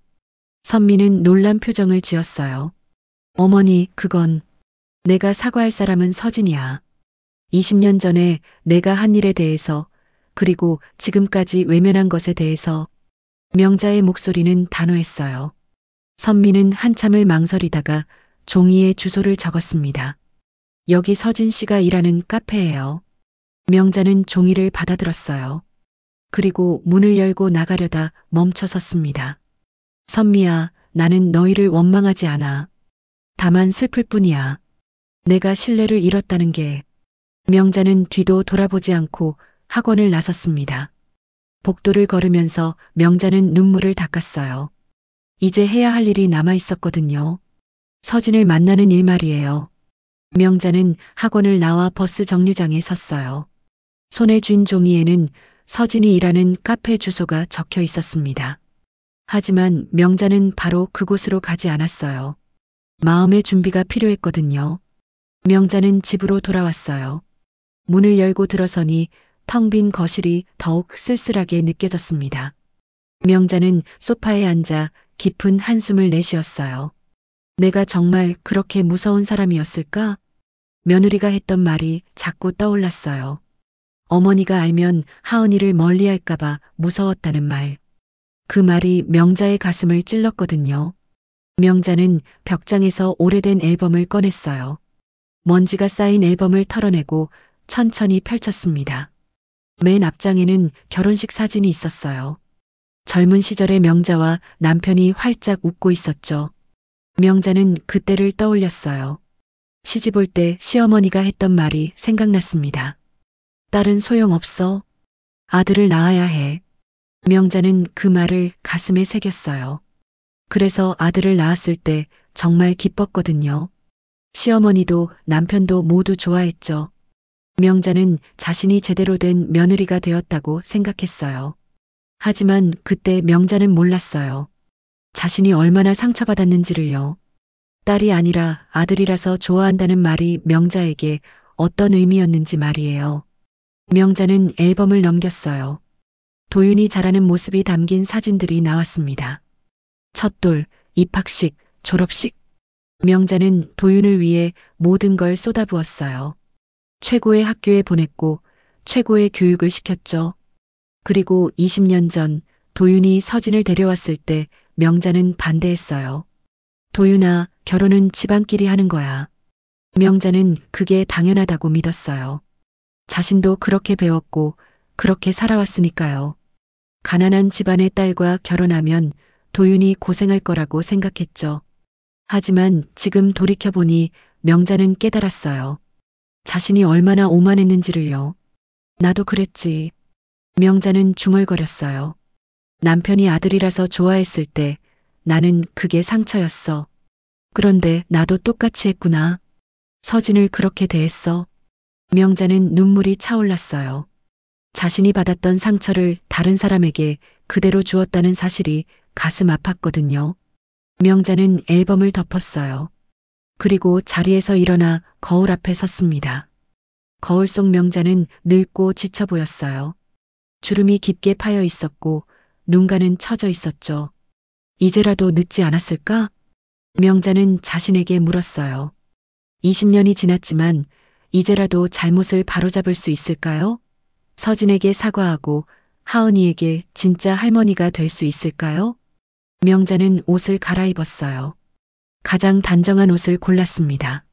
선미는 놀란 표정을 지었어요. 어머니, 그건 내가 사과할 사람은 서진이야. 20년 전에 내가 한 일에 대해서 그리고 지금까지 외면한 것에 대해서. 명자의 목소리는 단호했어요. 선미는 한참을 망설이다가 종이에 주소를 적었습니다. 여기 서진 씨가 일하는 카페예요. 명자는 종이를 받아들었어요. 그리고 문을 열고 나가려다 멈춰 섰습니다. 선미야, 나는 너희를 원망하지 않아. 다만 슬플 뿐이야. 내가 신뢰를 잃었다는 게. 명자는 뒤도 돌아보지 않고 학원을 나섰습니다. 복도를 걸으면서 명자는 눈물을 닦았어요. 이제 해야 할 일이 남아 있었거든요. 서진을 만나는 일 말이에요. 명자는 학원을 나와 버스 정류장에 섰어요. 손에 쥔 종이에는 서진이 일하는 카페 주소가 적혀 있었습니다. 하지만 명자는 바로 그곳으로 가지 않았어요. 마음의 준비가 필요했거든요. 명자는 집으로 돌아왔어요. 문을 열고 들어서니 텅 빈 거실이 더욱 쓸쓸하게 느껴졌습니다. 명자는 소파에 앉아 깊은 한숨을 내쉬었어요. 내가 정말 그렇게 무서운 사람이었을까? 며느리가 했던 말이 자꾸 떠올랐어요. 어머니가 알면 하은이를 멀리할까봐 무서웠다는 말. 그 말이 명자의 가슴을 찔렀거든요. 명자는 벽장에서 오래된 앨범을 꺼냈어요. 먼지가 쌓인 앨범을 털어내고 천천히 펼쳤습니다. 맨 앞장에는 결혼식 사진이 있었어요. 젊은 시절의 명자와 남편이 활짝 웃고 있었죠. 명자는 그때를 떠올렸어요. 시집 올 때 시어머니가 했던 말이 생각났습니다. 딸은 소용없어. 아들을 낳아야 해. 명자는 그 말을 가슴에 새겼어요. 그래서 아들을 낳았을 때 정말 기뻤거든요. 시어머니도 남편도 모두 좋아했죠. 명자는 자신이 제대로 된 며느리가 되었다고 생각했어요. 하지만 그때 명자는 몰랐어요. 자신이 얼마나 상처받았는지를요. 딸이 아니라 아들이라서 좋아한다는 말이 명자에게 어떤 의미였는지 말이에요. 명자는 앨범을 넘겼어요. 도윤이 자라는 모습이 담긴 사진들이 나왔습니다. 첫돌, 입학식, 졸업식. 명자는 도윤을 위해 모든 걸 쏟아부었어요. 최고의 학교에 보냈고 최고의 교육을 시켰죠. 그리고 20년 전 도윤이 서진을 데려왔을 때 명자는 반대했어요. 도윤아, 결혼은 집안끼리 하는 거야. 명자는 그게 당연하다고 믿었어요. 자신도 그렇게 배웠고 그렇게 살아왔으니까요. 가난한 집안의 딸과 결혼하면 도윤이 고생할 거라고 생각했죠. 하지만 지금 돌이켜보니 명자는 깨달았어요. 자신이 얼마나 오만했는지를요. 나도 그랬지. 명자는 중얼거렸어요. 남편이 아들이라서 좋아했을 때 나는 그게 상처였어. 그런데 나도 똑같이 했구나. 서진을 그렇게 대했어. 명자는 눈물이 차올랐어요. 자신이 받았던 상처를 다른 사람에게 그대로 주었다는 사실이 가슴 아팠거든요. 명자는 앨범을 덮었어요. 그리고 자리에서 일어나 거울 앞에 섰습니다. 거울 속 명자는 늙고 지쳐 보였어요. 주름이 깊게 파여 있었고 눈가는 처져 있었죠. 이제라도 늦지 않았을까? 명자는 자신에게 물었어요. 20년이 지났지만 이제라도 잘못을 바로잡을 수 있을까요? 서진에게 사과하고 하은이에게 진짜 할머니가 될 수 있을까요? 명자는 옷을 갈아입었어요. 가장 단정한 옷을 골랐습니다.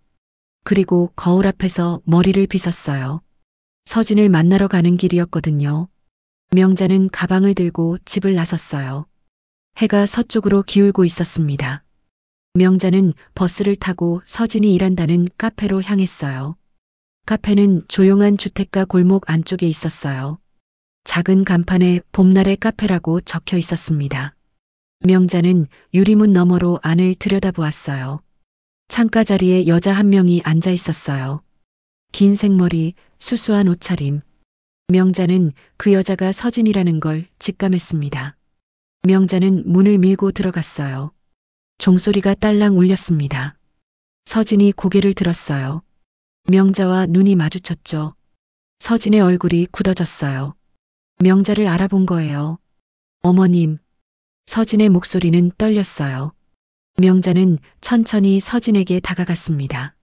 그리고 거울 앞에서 머리를 빗었어요. 서진을 만나러 가는 길이었거든요. 명자는 가방을 들고 집을 나섰어요. 해가 서쪽으로 기울고 있었습니다. 명자는 버스를 타고 서진이 일한다는 카페로 향했어요. 카페는 조용한 주택가 골목 안쪽에 있었어요. 작은 간판에 봄날의 카페라고 적혀 있었습니다. 명자는 유리문 너머로 안을 들여다보았어요. 창가 자리에 여자 한 명이 앉아 있었어요. 긴 생머리, 수수한 옷차림. 명자는 그 여자가 서진이라는 걸 직감했습니다. 명자는 문을 밀고 들어갔어요. 종소리가 딸랑 울렸습니다. 서진이 고개를 들었어요. 명자와 눈이 마주쳤죠. 서진의 얼굴이 굳어졌어요. 명자를 알아본 거예요. 어머님. 서진의 목소리는 떨렸어요. 명자는 천천히 서진에게 다가갔습니다.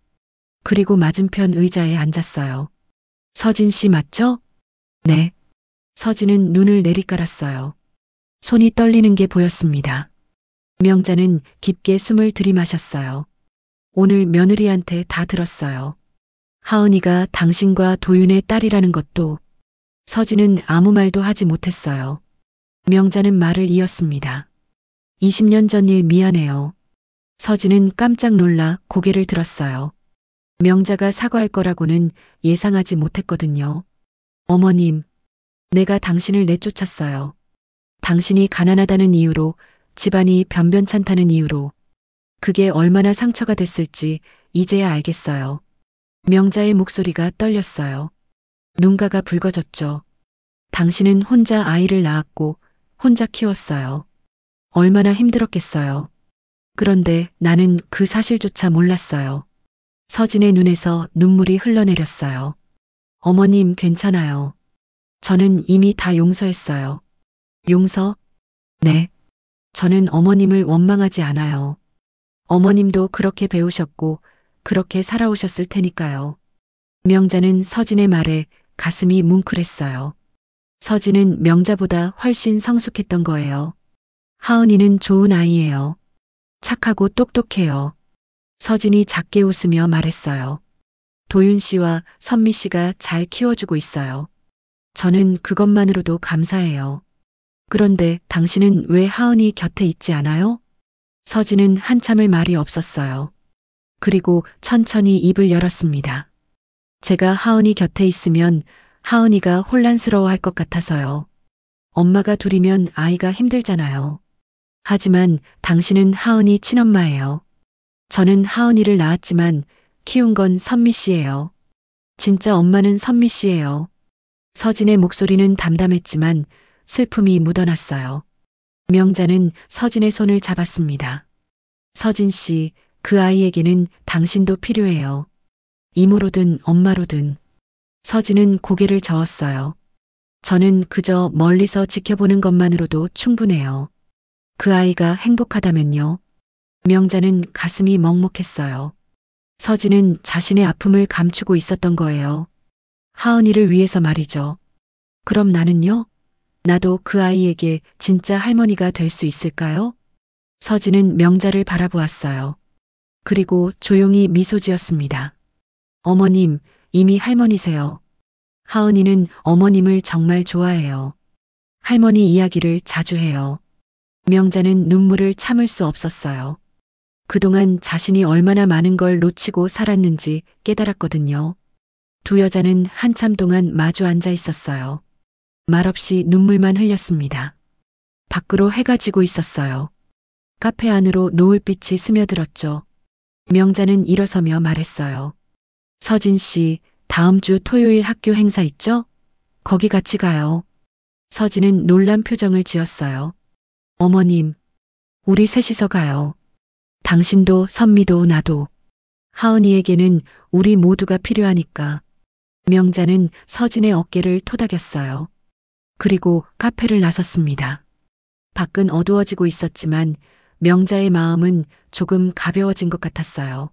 그리고 맞은편 의자에 앉았어요. 서진 씨 맞죠? 네. 서진은 눈을 내리깔았어요. 손이 떨리는 게 보였습니다. 명자는 깊게 숨을 들이마셨어요. 오늘 며느리한테 다 들었어요. 하은이가 당신과 도윤의 딸이라는 것도. 서진은 아무 말도 하지 못했어요. 명자는 말을 이었습니다. 20년 전 일 미안해요. 서진은 깜짝 놀라 고개를 들었어요. 명자가 사과할 거라고는 예상하지 못했거든요. 어머님, 내가 당신을 내쫓았어요. 당신이 가난하다는 이유로, 집안이 변변찮다는 이유로. 그게 얼마나 상처가 됐을지 이제야 알겠어요. 명자의 목소리가 떨렸어요. 눈가가 붉어졌죠. 당신은 혼자 아이를 낳았고 혼자 키웠어요. 얼마나 힘들었겠어요. 그런데 나는 그 사실조차 몰랐어요. 서진의 눈에서 눈물이 흘러내렸어요. 어머님 괜찮아요. 저는 이미 다 용서했어요. 용서? 네. 저는 어머님을 원망하지 않아요. 어머님도 그렇게 배우셨고 그렇게 살아오셨을 테니까요. 명자는 서진의 말에 가슴이 뭉클했어요. 서진은 명자보다 훨씬 성숙했던 거예요. 하은이는 좋은 아이예요. 착하고 똑똑해요. 서진이 작게 웃으며 말했어요. 도윤 씨와 선미 씨가 잘 키워주고 있어요. 저는 그것만으로도 감사해요. 그런데 당신은 왜 하은이 곁에 있지 않아요? 서진은 한참을 말이 없었어요. 그리고 천천히 입을 열었습니다. 제가 하은이 곁에 있으면 하은이가 혼란스러워할 것 같아서요. 엄마가 둘이면 아이가 힘들잖아요. 하지만 당신은 하은이 친엄마예요. 저는 하은이를 낳았지만 키운 건 선미 씨예요. 진짜 엄마는 선미 씨예요. 서진의 목소리는 담담했지만 슬픔이 묻어났어요. 명자는 서진의 손을 잡았습니다. 서진 씨, 그 아이에게는 당신도 필요해요. 이모로든 엄마로든. 서진은 고개를 저었어요. 저는 그저 멀리서 지켜보는 것만으로도 충분해요. 그 아이가 행복하다면요. 명자는 가슴이 먹먹했어요. 서진은 자신의 아픔을 감추고 있었던 거예요. 하은이를 위해서 말이죠. 그럼 나는요? 나도 그 아이에게 진짜 할머니가 될 수 있을까요? 서진은 명자를 바라보았어요. 그리고 조용히 미소 지었습니다. 어머님, 이미 할머니세요. 하은이는 어머님을 정말 좋아해요. 할머니 이야기를 자주 해요. 명자는 눈물을 참을 수 없었어요. 그동안 자신이 얼마나 많은 걸 놓치고 살았는지 깨달았거든요. 두 여자는 한참 동안 마주 앉아 있었어요. 말없이 눈물만 흘렸습니다. 밖으로 해가 지고 있었어요. 카페 안으로 노을빛이 스며들었죠. 명자는 일어서며 말했어요. 서진 씨, 다음 주 토요일 학교 행사 있죠? 거기 같이 가요. 서진은 놀란 표정을 지었어요. 어머님, 우리 셋이서 가요. 당신도 선미도 나도. 하은이에게는 우리 모두가 필요하니까. 명자는 서진의 어깨를 토닥였어요. 그리고 카페를 나섰습니다. 밖은 어두워지고 있었지만 명자의 마음은 조금 가벼워진 것 같았어요.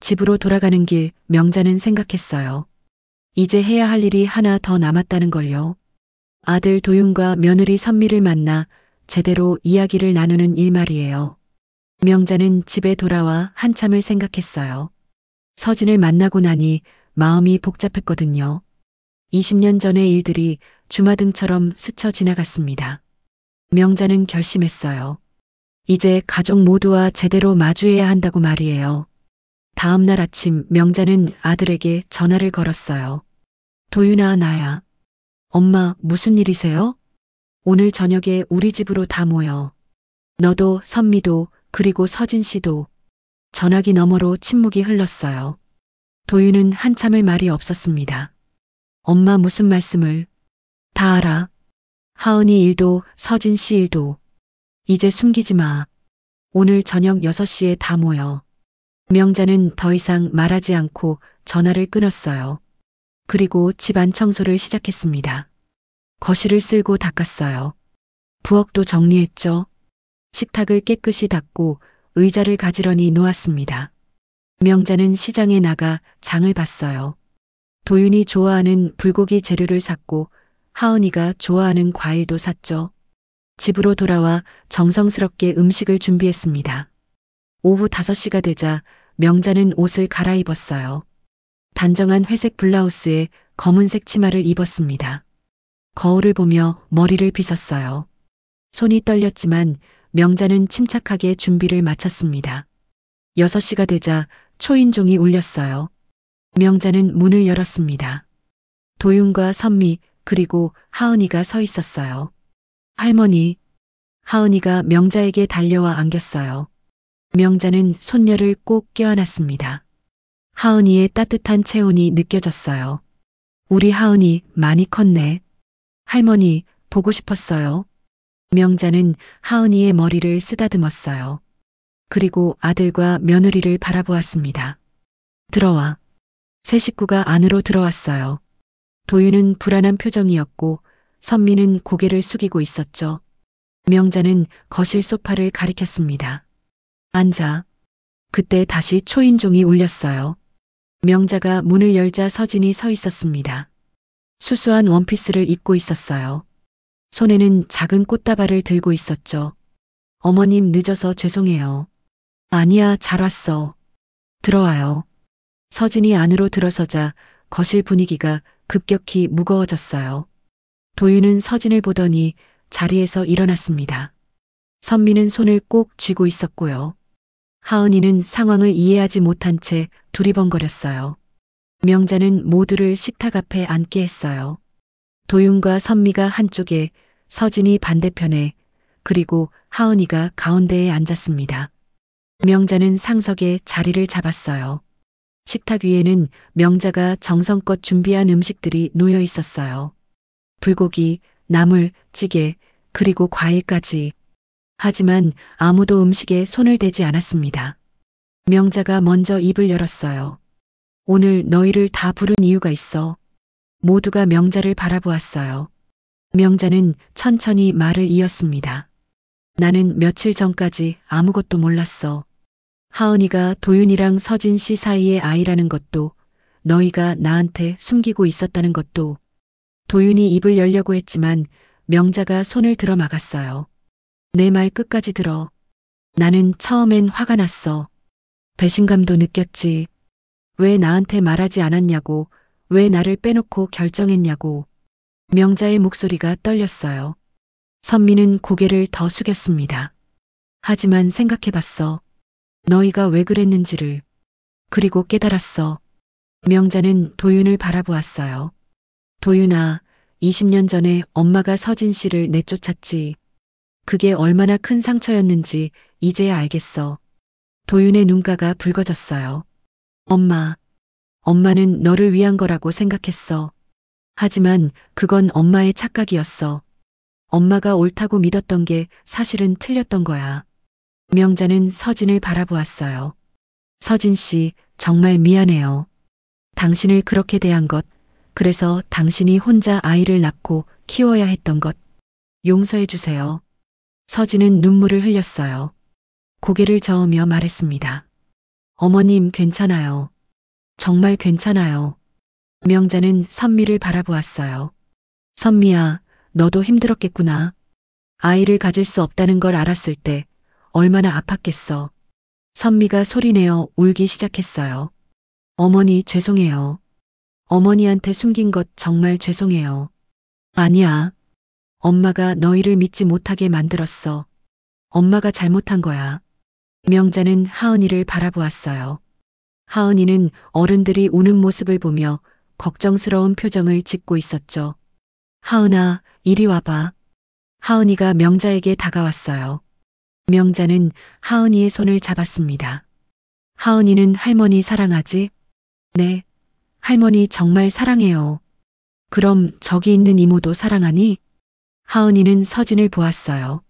집으로 돌아가는 길 명자는 생각했어요. 이제 해야 할 일이 하나 더 남았다는 걸요. 아들 도윤과 며느리 선미를 만나 제대로 이야기를 나누는 일 말이에요. 명자는 집에 돌아와 한참을 생각했어요. 서진을 만나고 나니 마음이 복잡했거든요. 20년 전의 일들이 주마등처럼 스쳐 지나갔습니다. 명자는 결심했어요. 이제 가족 모두와 제대로 마주해야 한다고 말이에요. 다음 날 아침 명자는 아들에게 전화를 걸었어요. 도윤아, 나야. 엄마, 무슨 일이세요? 오늘 저녁에 우리 집으로 다 모여. 너도 선미도 그리고 서진 씨도. 전화기 너머로 침묵이 흘렀어요. 도윤은 한참을 말이 없었습니다. 엄마 무슨 말씀을. 다 알아. 하은이 일도 서진 씨 일도. 이제 숨기지 마. 오늘 저녁 6시에 다 모여. 명자는 더 이상 말하지 않고 전화를 끊었어요. 그리고 집안 청소를 시작했습니다. 거실을 쓸고 닦았어요. 부엌도 정리했죠. 식탁을 깨끗이 닦고 의자를 가지런히 놓았습니다. 명자는 시장에 나가 장을 봤어요. 도윤이 좋아하는 불고기 재료를 샀고 하은이가 좋아하는 과일도 샀죠. 집으로 돌아와 정성스럽게 음식을 준비했습니다. 오후 5시가 되자 명자는 옷을 갈아입었어요. 단정한 회색 블라우스에 검은색 치마를 입었습니다. 거울을 보며 머리를 빗었어요. 손이 떨렸지만 명자는 침착하게 준비를 마쳤습니다. 6시가 되자 초인종이 울렸어요. 명자는 문을 열었습니다. 도윤과 선미 그리고 하은이가 서 있었어요. 할머니. 하은이가 명자에게 달려와 안겼어요. 명자는 손녀를 꼭 껴안았습니다. 하은이의 따뜻한 체온이 느껴졌어요. 우리 하은이 많이 컸네. 할머니, 보고 싶었어요. 명자는 하은이의 머리를 쓰다듬었어요. 그리고 아들과 며느리를 바라보았습니다. 들어와. 새 식구가 안으로 들어왔어요. 도윤은 불안한 표정이었고 선미는 고개를 숙이고 있었죠. 명자는 거실 소파를 가리켰습니다. 앉아. 그때 다시 초인종이 울렸어요. 명자가 문을 열자 서진이 서 있었습니다. 수수한 원피스를 입고 있었어요. 손에는 작은 꽃다발을 들고 있었죠. 어머님 늦어서 죄송해요. 아니야, 잘 왔어. 들어와요. 서진이 안으로 들어서자 거실 분위기가 급격히 무거워졌어요. 도윤은 서진을 보더니 자리에서 일어났습니다. 선미는 손을 꼭 쥐고 있었고요. 하은이는 상황을 이해하지 못한 채 두리번거렸어요. 명자는 모두를 식탁 앞에 앉게 했어요. 도윤과 선미가 한쪽에, 서진이 반대편에, 그리고 하은이가 가운데에 앉았습니다. 명자는 상석에 자리를 잡았어요. 식탁 위에는 명자가 정성껏 준비한 음식들이 놓여 있었어요. 불고기, 나물, 찌개, 그리고 과일까지. 하지만 아무도 음식에 손을 대지 않았습니다. 명자가 먼저 입을 열었어요. 오늘 너희를 다 부른 이유가 있어. 모두가 명자를 바라보았어요. 명자는 천천히 말을 이었습니다. 나는 며칠 전까지 아무것도 몰랐어. 하은이가 도윤이랑 서진 씨 사이의 아이라는 것도, 너희가 나한테 숨기고 있었다는 것도. 도윤이 입을 열려고 했지만 명자가 손을 들어 막았어요. 내 말 끝까지 들어. 나는 처음엔 화가 났어. 배신감도 느꼈지. 왜 나한테 말하지 않았냐고, 왜 나를 빼놓고 결정했냐고. 명자의 목소리가 떨렸어요. 선미는 고개를 더 숙였습니다. 하지만 생각해봤어. 너희가 왜 그랬는지를. 그리고 깨달았어. 명자는 도윤을 바라보았어요. 도윤아, 20년 전에 엄마가 서진 씨를 내쫓았지. 그게 얼마나 큰 상처였는지 이제야 알겠어. 도윤의 눈가가 붉어졌어요. 엄마는 너를 위한 거라고 생각했어. 하지만 그건 엄마의 착각이었어. 엄마가 옳다고 믿었던 게 사실은 틀렸던 거야. 명자는 서진을 바라보았어요. 서진 씨, 정말 미안해요. 당신을 그렇게 대한 것, 그래서 당신이 혼자 아이를 낳고 키워야 했던 것, 용서해 주세요. 서진은 눈물을 흘렸어요. 고개를 저으며 말했습니다. 어머님, 괜찮아요. 정말 괜찮아요. 명자는 선미를 바라보았어요. 선미야, 너도 힘들었겠구나. 아이를 가질 수 없다는 걸 알았을 때 얼마나 아팠겠어. 선미가 소리내어 울기 시작했어요. 어머니, 죄송해요. 어머니한테 숨긴 것 정말 죄송해요. 아니야. 엄마가 너희를 믿지 못하게 만들었어. 엄마가 잘못한 거야. 명자는 하은이를 바라보았어요. 하은이는 어른들이 우는 모습을 보며 걱정스러운 표정을 짓고 있었죠. 하은아, 이리 와봐. 하은이가 명자에게 다가왔어요. 명자는 하은이의 손을 잡았습니다. 하은이는 할머니 사랑하지? 네. 할머니 정말 사랑해요. 그럼 저기 있는 이모도 사랑하니? 하은이는 서진을 보았어요.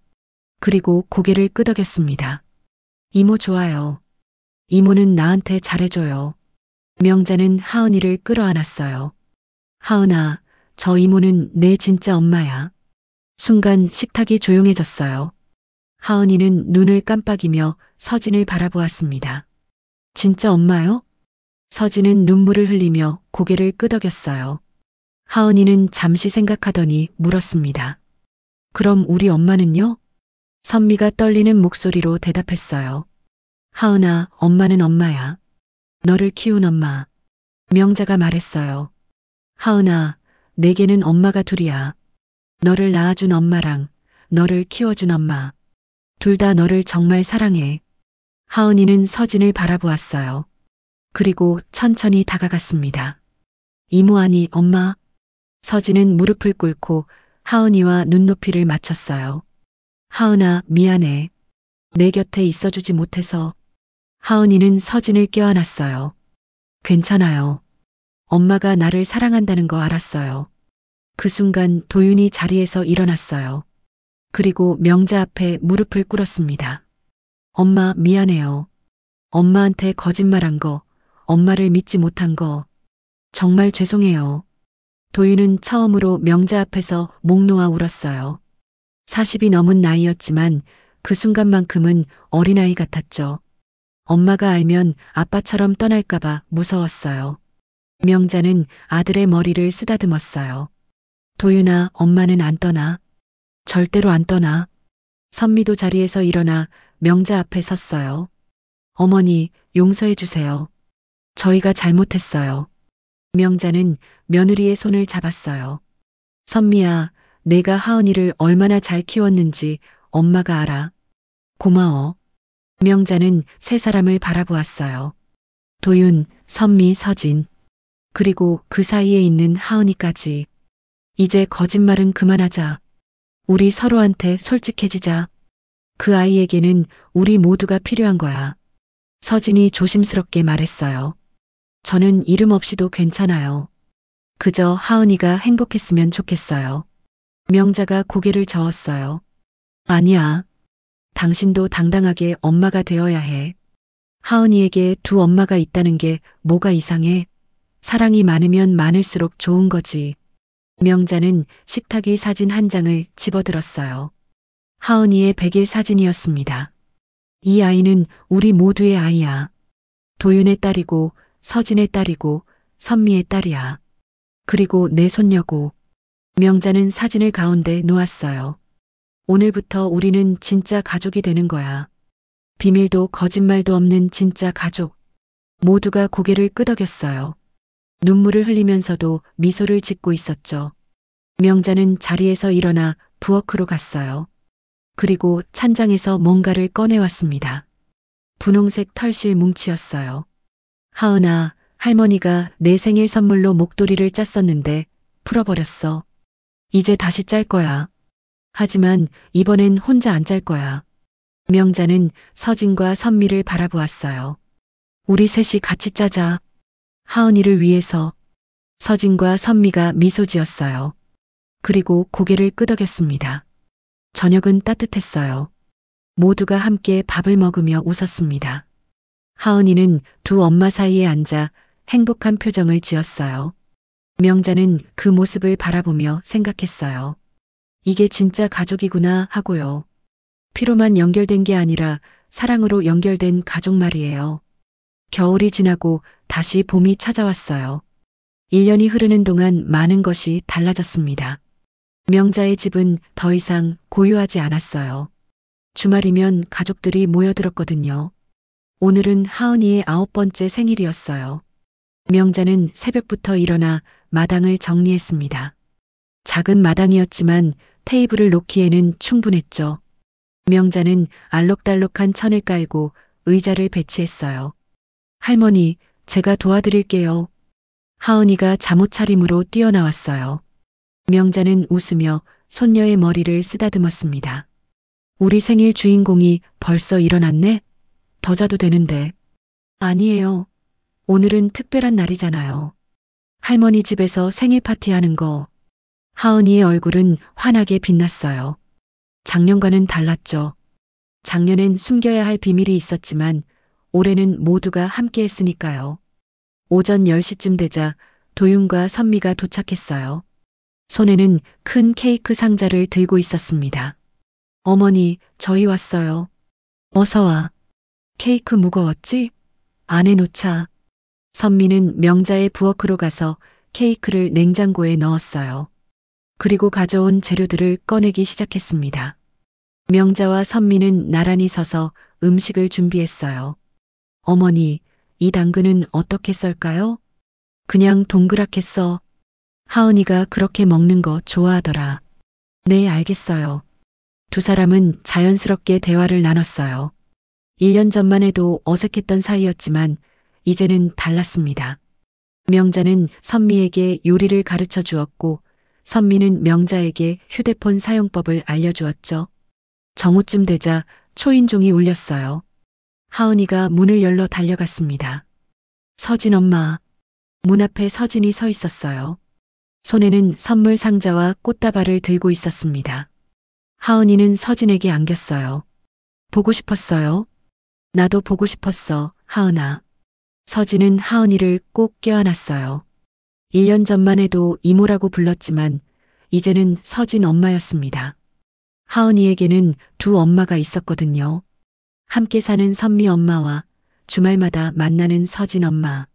그리고 고개를 끄덕였습니다. 이모 좋아요. 이모는 나한테 잘해줘요. 명자는 하은이를 끌어안았어요. 하은아, 저 이모는 내 진짜 엄마야. 순간 식탁이 조용해졌어요. 하은이는 눈을 깜빡이며 서진을 바라보았습니다. 진짜 엄마요? 서진은 눈물을 흘리며 고개를 끄덕였어요. 하은이는 잠시 생각하더니 물었습니다. 그럼 우리 엄마는요? 선미가 떨리는 목소리로 대답했어요. 하은아, 엄마는 엄마야. 너를 키운 엄마. 명자가 말했어요. 하은아, 내게는 엄마가 둘이야. 너를 낳아준 엄마랑 너를 키워준 엄마. 둘 다 너를 정말 사랑해. 하은이는 서진을 바라보았어요. 그리고 천천히 다가갔습니다. 이모 아니 엄마. 서진은 무릎을 꿇고 하은이와 눈높이를 맞췄어요. 하은아, 미안해. 내 곁에 있어주지 못해서. 하은이는 서진을 껴안았어요. 괜찮아요. 엄마가 나를 사랑한다는 거 알았어요. 그 순간 도윤이 자리에서 일어났어요. 그리고 명자 앞에 무릎을 꿇었습니다. 엄마, 미안해요. 엄마한테 거짓말한 거, 엄마를 믿지 못한 거, 정말 죄송해요. 도윤은 처음으로 명자 앞에서 목 놓아 울었어요. 40이 넘은 나이였지만 그 순간만큼은 어린아이 같았죠. 엄마가 알면 아빠처럼 떠날까봐 무서웠어요. 명자는 아들의 머리를 쓰다듬었어요. 도윤아, 엄마는 안 떠나. 절대로 안 떠나. 선미도 자리에서 일어나 명자 앞에 섰어요. 어머니, 용서해 주세요. 저희가 잘못했어요. 명자는 며느리의 손을 잡았어요. 선미야, 내가 하은이를 얼마나 잘 키웠는지 엄마가 알아. 고마워. 명자는 세 사람을 바라보았어요. 도윤, 선미, 서진. 그리고 그 사이에 있는 하은이까지. 이제 거짓말은 그만하자. 우리 서로한테 솔직해지자. 그 아이에게는 우리 모두가 필요한 거야. 서진이 조심스럽게 말했어요. 저는 이름 없이도 괜찮아요. 그저 하은이가 행복했으면 좋겠어요. 명자가 고개를 저었어요. 아니야. 당신도 당당하게 엄마가 되어야 해. 하은이에게 두 엄마가 있다는 게 뭐가 이상해? 사랑이 많으면 많을수록 좋은 거지. 명자는 식탁위 사진 한 장을 집어들었어요. 하은이의 100일 사진이었습니다. 이 아이는 우리 모두의 아이야. 도윤의 딸이고 서진의 딸이고 선미의 딸이야. 그리고 내 손녀고. 명자는 사진을 가운데 놓았어요. 오늘부터 우리는 진짜 가족이 되는 거야. 비밀도 거짓말도 없는 진짜 가족. 모두가 고개를 끄덕였어요. 눈물을 흘리면서도 미소를 짓고 있었죠. 명자는 자리에서 일어나 부엌으로 갔어요. 그리고 찬장에서 뭔가를 꺼내왔습니다. 분홍색 털실 뭉치였어요. 하은아, 할머니가 내 생일 선물로 목도리를 짰었는데 풀어버렸어. 이제 다시 짤 거야. 하지만 이번엔 혼자 안 짤 거야. 명자는 서진과 선미를 바라보았어요. 우리 셋이 같이 짜자. 하은이를 위해서. 서진과 선미가 미소 지었어요. 그리고 고개를 끄덕였습니다. 저녁은 따뜻했어요. 모두가 함께 밥을 먹으며 웃었습니다. 하은이는 두 엄마 사이에 앉아 행복한 표정을 지었어요. 명자는 그 모습을 바라보며 생각했어요. 이게 진짜 가족이구나 하고요. 피로만 연결된 게 아니라 사랑으로 연결된 가족 말이에요. 겨울이 지나고 다시 봄이 찾아왔어요. 1년이 흐르는 동안 많은 것이 달라졌습니다. 명자의 집은 더 이상 고요하지 않았어요. 주말이면 가족들이 모여들었거든요. 오늘은 하은이의 9번째 생일이었어요. 명자는 새벽부터 일어나 마당을 정리했습니다. 작은 마당이었지만 테이블을 놓기에는 충분했죠. 명자는 알록달록한 천을 깔고 의자를 배치했어요. 할머니, 제가 도와드릴게요. 하은이가 잠옷 차림으로 뛰어나왔어요. 명자는 웃으며 손녀의 머리를 쓰다듬었습니다. 우리 생일 주인공이 벌써 일어났네? 더 자도 되는데. 아니에요. 오늘은 특별한 날이잖아요. 할머니 집에서 생일 파티하는 거. 하은이의 얼굴은 환하게 빛났어요. 작년과는 달랐죠. 작년엔 숨겨야 할 비밀이 있었지만 올해는 모두가 함께 했으니까요. 오전 10시쯤 되자 도윤과 선미가 도착했어요. 손에는 큰 케이크 상자를 들고 있었습니다. 어머니, 저희 왔어요. 어서 와. 케이크 무거웠지? 안에 놓자. 선미는 명자의 부엌으로 가서 케이크를 냉장고에 넣었어요. 그리고 가져온 재료들을 꺼내기 시작했습니다. 명자와 선미는 나란히 서서 음식을 준비했어요. 어머니, 이 당근은 어떻게 썰까요? 그냥 동그랗게 써. 하은이가 그렇게 먹는 거 좋아하더라. 네, 알겠어요. 두 사람은 자연스럽게 대화를 나눴어요. 1년 전만 해도 어색했던 사이였지만 이제는 달랐습니다. 명자는 선미에게 요리를 가르쳐 주었고 선미는 명자에게 휴대폰 사용법을 알려주었죠. 정오쯤 되자 초인종이 울렸어요. 하은이가 문을 열러 달려갔습니다. 서진 엄마. 문 앞에 서진이 서 있었어요. 손에는 선물 상자와 꽃다발을 들고 있었습니다. 하은이는 서진에게 안겼어요. 보고 싶었어요? 나도 보고 싶었어, 하은아. 서진은 하은이를 꼭 껴안았어요. 1년 전만 해도 이모라고 불렀지만 이제는 서진 엄마였습니다. 하은이에게는 두 엄마가 있었거든요. 함께 사는 선미 엄마와 주말마다 만나는 서진 엄마.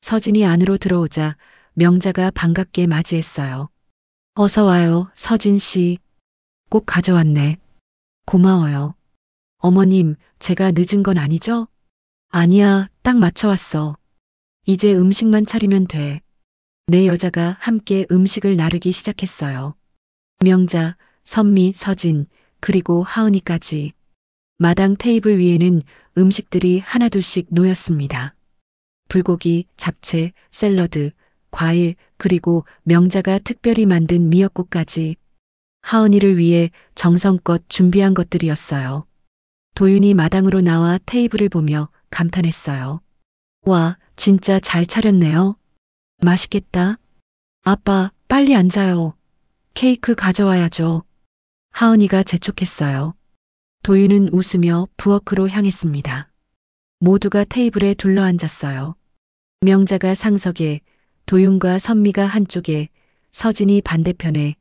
서진이 안으로 들어오자 명자가 반갑게 맞이했어요. 어서 와요, 서진 씨. 꼭 가져왔네. 고마워요. 어머님, 제가 늦은 건 아니죠? 아니야, 딱 맞춰왔어. 이제 음식만 차리면 돼. 네 여자가 함께 음식을 나르기 시작했어요. 명자, 선미, 서진, 그리고 하은이까지. 마당 테이블 위에는 음식들이 하나둘씩 놓였습니다. 불고기, 잡채, 샐러드, 과일, 그리고 명자가 특별히 만든 미역국까지. 하은이를 위해 정성껏 준비한 것들이었어요. 도윤이 마당으로 나와 테이블을 보며 감탄했어요. 와, 진짜 잘 차렸네요. 맛있겠다. 아빠, 빨리 앉아요. 케이크 가져와야죠. 하은이가 재촉했어요. 도윤은 웃으며 부엌으로 향했습니다. 모두가 테이블에 둘러앉았어요. 명자가 상석에, 도윤과 선미가 한쪽에, 서진이 반대편에,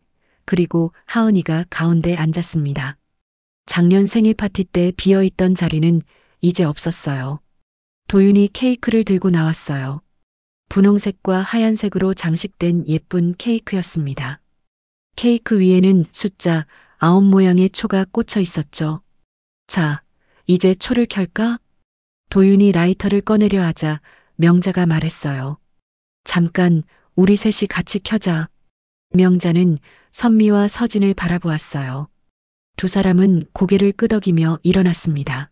그리고 하은이가 가운데 앉았습니다. 작년 생일 파티 때 비어있던 자리는 이제 없었어요. 도윤이 케이크를 들고 나왔어요. 분홍색과 하얀색으로 장식된 예쁜 케이크였습니다. 케이크 위에는 숫자 9 모양의 초가 꽂혀 있었죠. 자, 이제 초를 켤까? 도윤이 라이터를 꺼내려 하자 명자가 말했어요. 잠깐, 우리 셋이 같이 켜자. 명자는 선미와 서진을 바라보았어요. 두 사람은 고개를 끄덕이며 일어났습니다.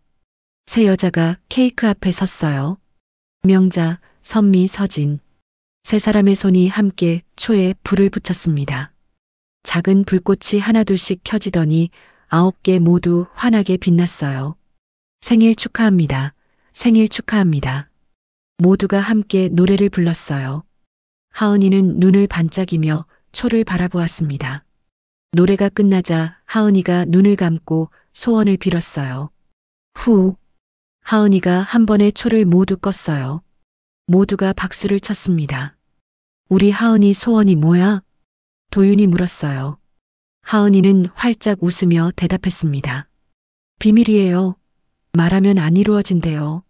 세 여자가 케이크 앞에 섰어요. 명자, 선미, 서진. 세 사람의 손이 함께 초에 불을 붙였습니다. 작은 불꽃이 하나둘씩 켜지더니 9개 모두 환하게 빛났어요. 생일 축하합니다. 생일 축하합니다. 모두가 함께 노래를 불렀어요. 하은이는 눈을 반짝이며 초를 바라보았습니다. 노래가 끝나자 하은이가 눈을 감고 소원을 빌었어요. 후. 하은이가 한 번에 초를 모두 껐어요. 모두가 박수를 쳤습니다. 우리 하은이 소원이 뭐야? 도윤이 물었어요. 하은이는 활짝 웃으며 대답했습니다. 비밀이에요. 말하면 안 이루어진대요.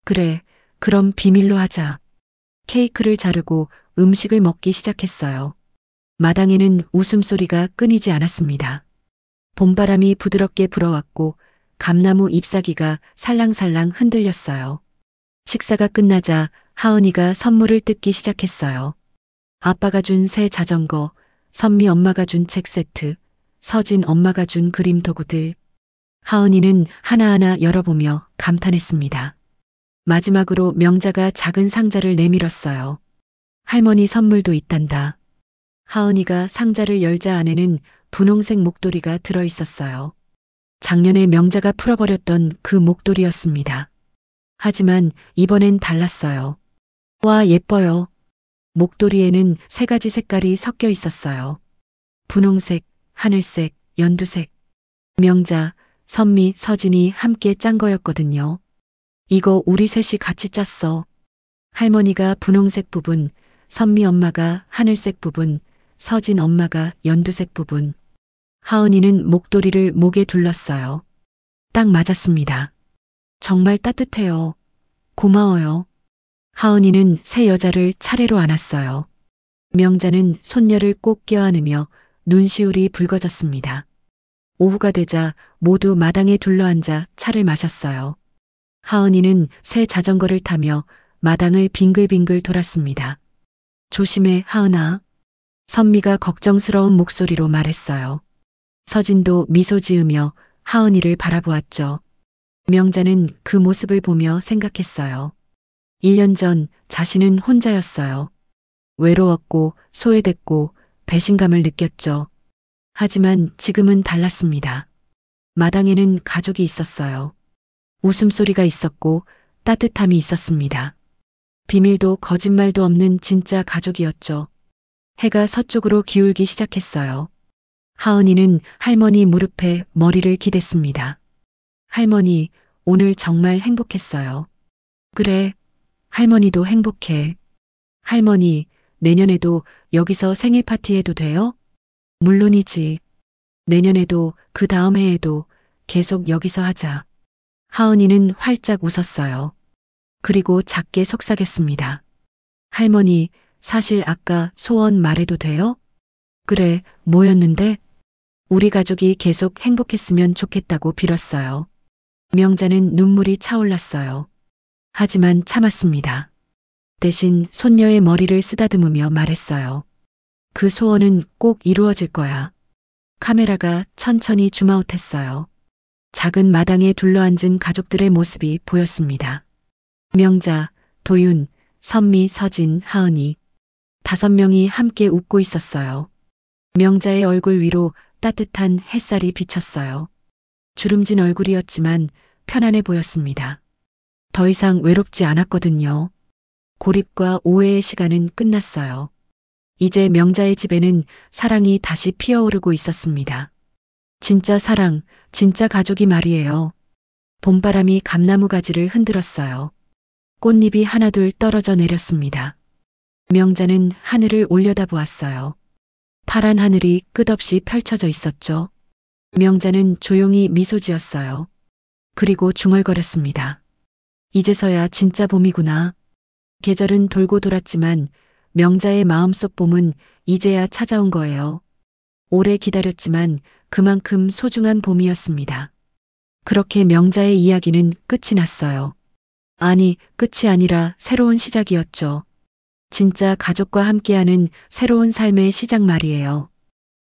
그래, 그럼 비밀로 하자. 케이크를 자르고 음식을 먹기 시작했어요. 마당에는 웃음소리가 끊이지 않았습니다. 봄바람이 부드럽게 불어왔고 감나무 잎사귀가 살랑살랑 흔들렸어요. 식사가 끝나자 하은이가 선물을 뜯기 시작했어요. 아빠가 준 새 자전거, 선미 엄마가 준 책 세트, 서진 엄마가 준 그림 도구들. 하은이는 하나하나 열어보며 감탄했습니다. 마지막으로 명자가 작은 상자를 내밀었어요. 할머니 선물도 있단다. 하은이가 상자를 열자 안에는 분홍색 목도리가 들어있었어요. 작년에 명자가 풀어버렸던 그 목도리였습니다. 하지만 이번엔 달랐어요. 와, 예뻐요. 목도리에는 3가지 색깔이 섞여 있었어요. 분홍색, 하늘색, 연두색. 명자, 선미, 서진이 함께 짠 거였거든요. 이거 우리 셋이 같이 짰어. 할머니가 분홍색 부분, 선미 엄마가 하늘색 부분, 서진 엄마가 연두색 부분. 하은이는 목도리를 목에 둘렀어요. 딱 맞았습니다. 정말 따뜻해요. 고마워요. 하은이는 세 여자를 차례로 안았어요. 명자는 손녀를 꼭 껴안으며 눈시울이 붉어졌습니다. 오후가 되자 모두 마당에 둘러앉아 차를 마셨어요. 하은이는 새 자전거를 타며 마당을 빙글빙글 돌았습니다. 조심해, 하은아. 선미가 걱정스러운 목소리로 말했어요. 서진도 미소 지으며 하은이를 바라보았죠. 명자는 그 모습을 보며 생각했어요. 1년 전 자신은 혼자였어요. 외로웠고 소외됐고 배신감을 느꼈죠. 하지만 지금은 달랐습니다. 마당에는 가족이 있었어요. 웃음소리가 있었고 따뜻함이 있었습니다. 비밀도 거짓말도 없는 진짜 가족이었죠. 해가 서쪽으로 기울기 시작했어요. 하은이는 할머니 무릎에 머리를 기댔습니다. 할머니, 오늘 정말 행복했어요. 그래, 할머니도 행복해. 할머니, 내년에도 여기서 생일 파티 해도 돼요? 물론이지. 내년에도 그 다음 해에도 계속 여기서 하자. 하은이는 활짝 웃었어요. 그리고 작게 속삭였습니다. 할머니, 사실 아까 소원 말해도 돼요? 그래, 뭐였는데? 우리 가족이 계속 행복했으면 좋겠다고 빌었어요. 명자는 눈물이 차올랐어요. 하지만 참았습니다. 대신 손녀의 머리를 쓰다듬으며 말했어요. 그 소원은 꼭 이루어질 거야. 카메라가 천천히 줌아웃했어요. 작은 마당에 둘러앉은 가족들의 모습이 보였습니다. 명자, 도윤, 선미, 서진, 하은이. 5명이 함께 웃고 있었어요. 명자의 얼굴 위로 따뜻한 햇살이 비쳤어요. 주름진 얼굴이었지만 편안해 보였습니다. 더 이상 외롭지 않았거든요. 고립과 오해의 시간은 끝났어요. 이제 명자의 집에는 사랑이 다시 피어오르고 있었습니다. 진짜 사랑, 진짜 가족이 말이에요. 봄바람이 감나무 가지를 흔들었어요. 꽃잎이 하나둘 떨어져 내렸습니다. 명자는 하늘을 올려다보았어요. 파란 하늘이 끝없이 펼쳐져 있었죠. 명자는 조용히 미소 지었어요. 그리고 중얼거렸습니다. 이제서야 진짜 봄이구나. 계절은 돌고 돌았지만 명자의 마음속 봄은 이제야 찾아온 거예요. 오래 기다렸지만 그만큼 소중한 봄이었습니다. 그렇게 명자의 이야기는 끝이 났어요. 아니, 끝이 아니라 새로운 시작이었죠. 진짜 가족과 함께하는 새로운 삶의 시작 말이에요.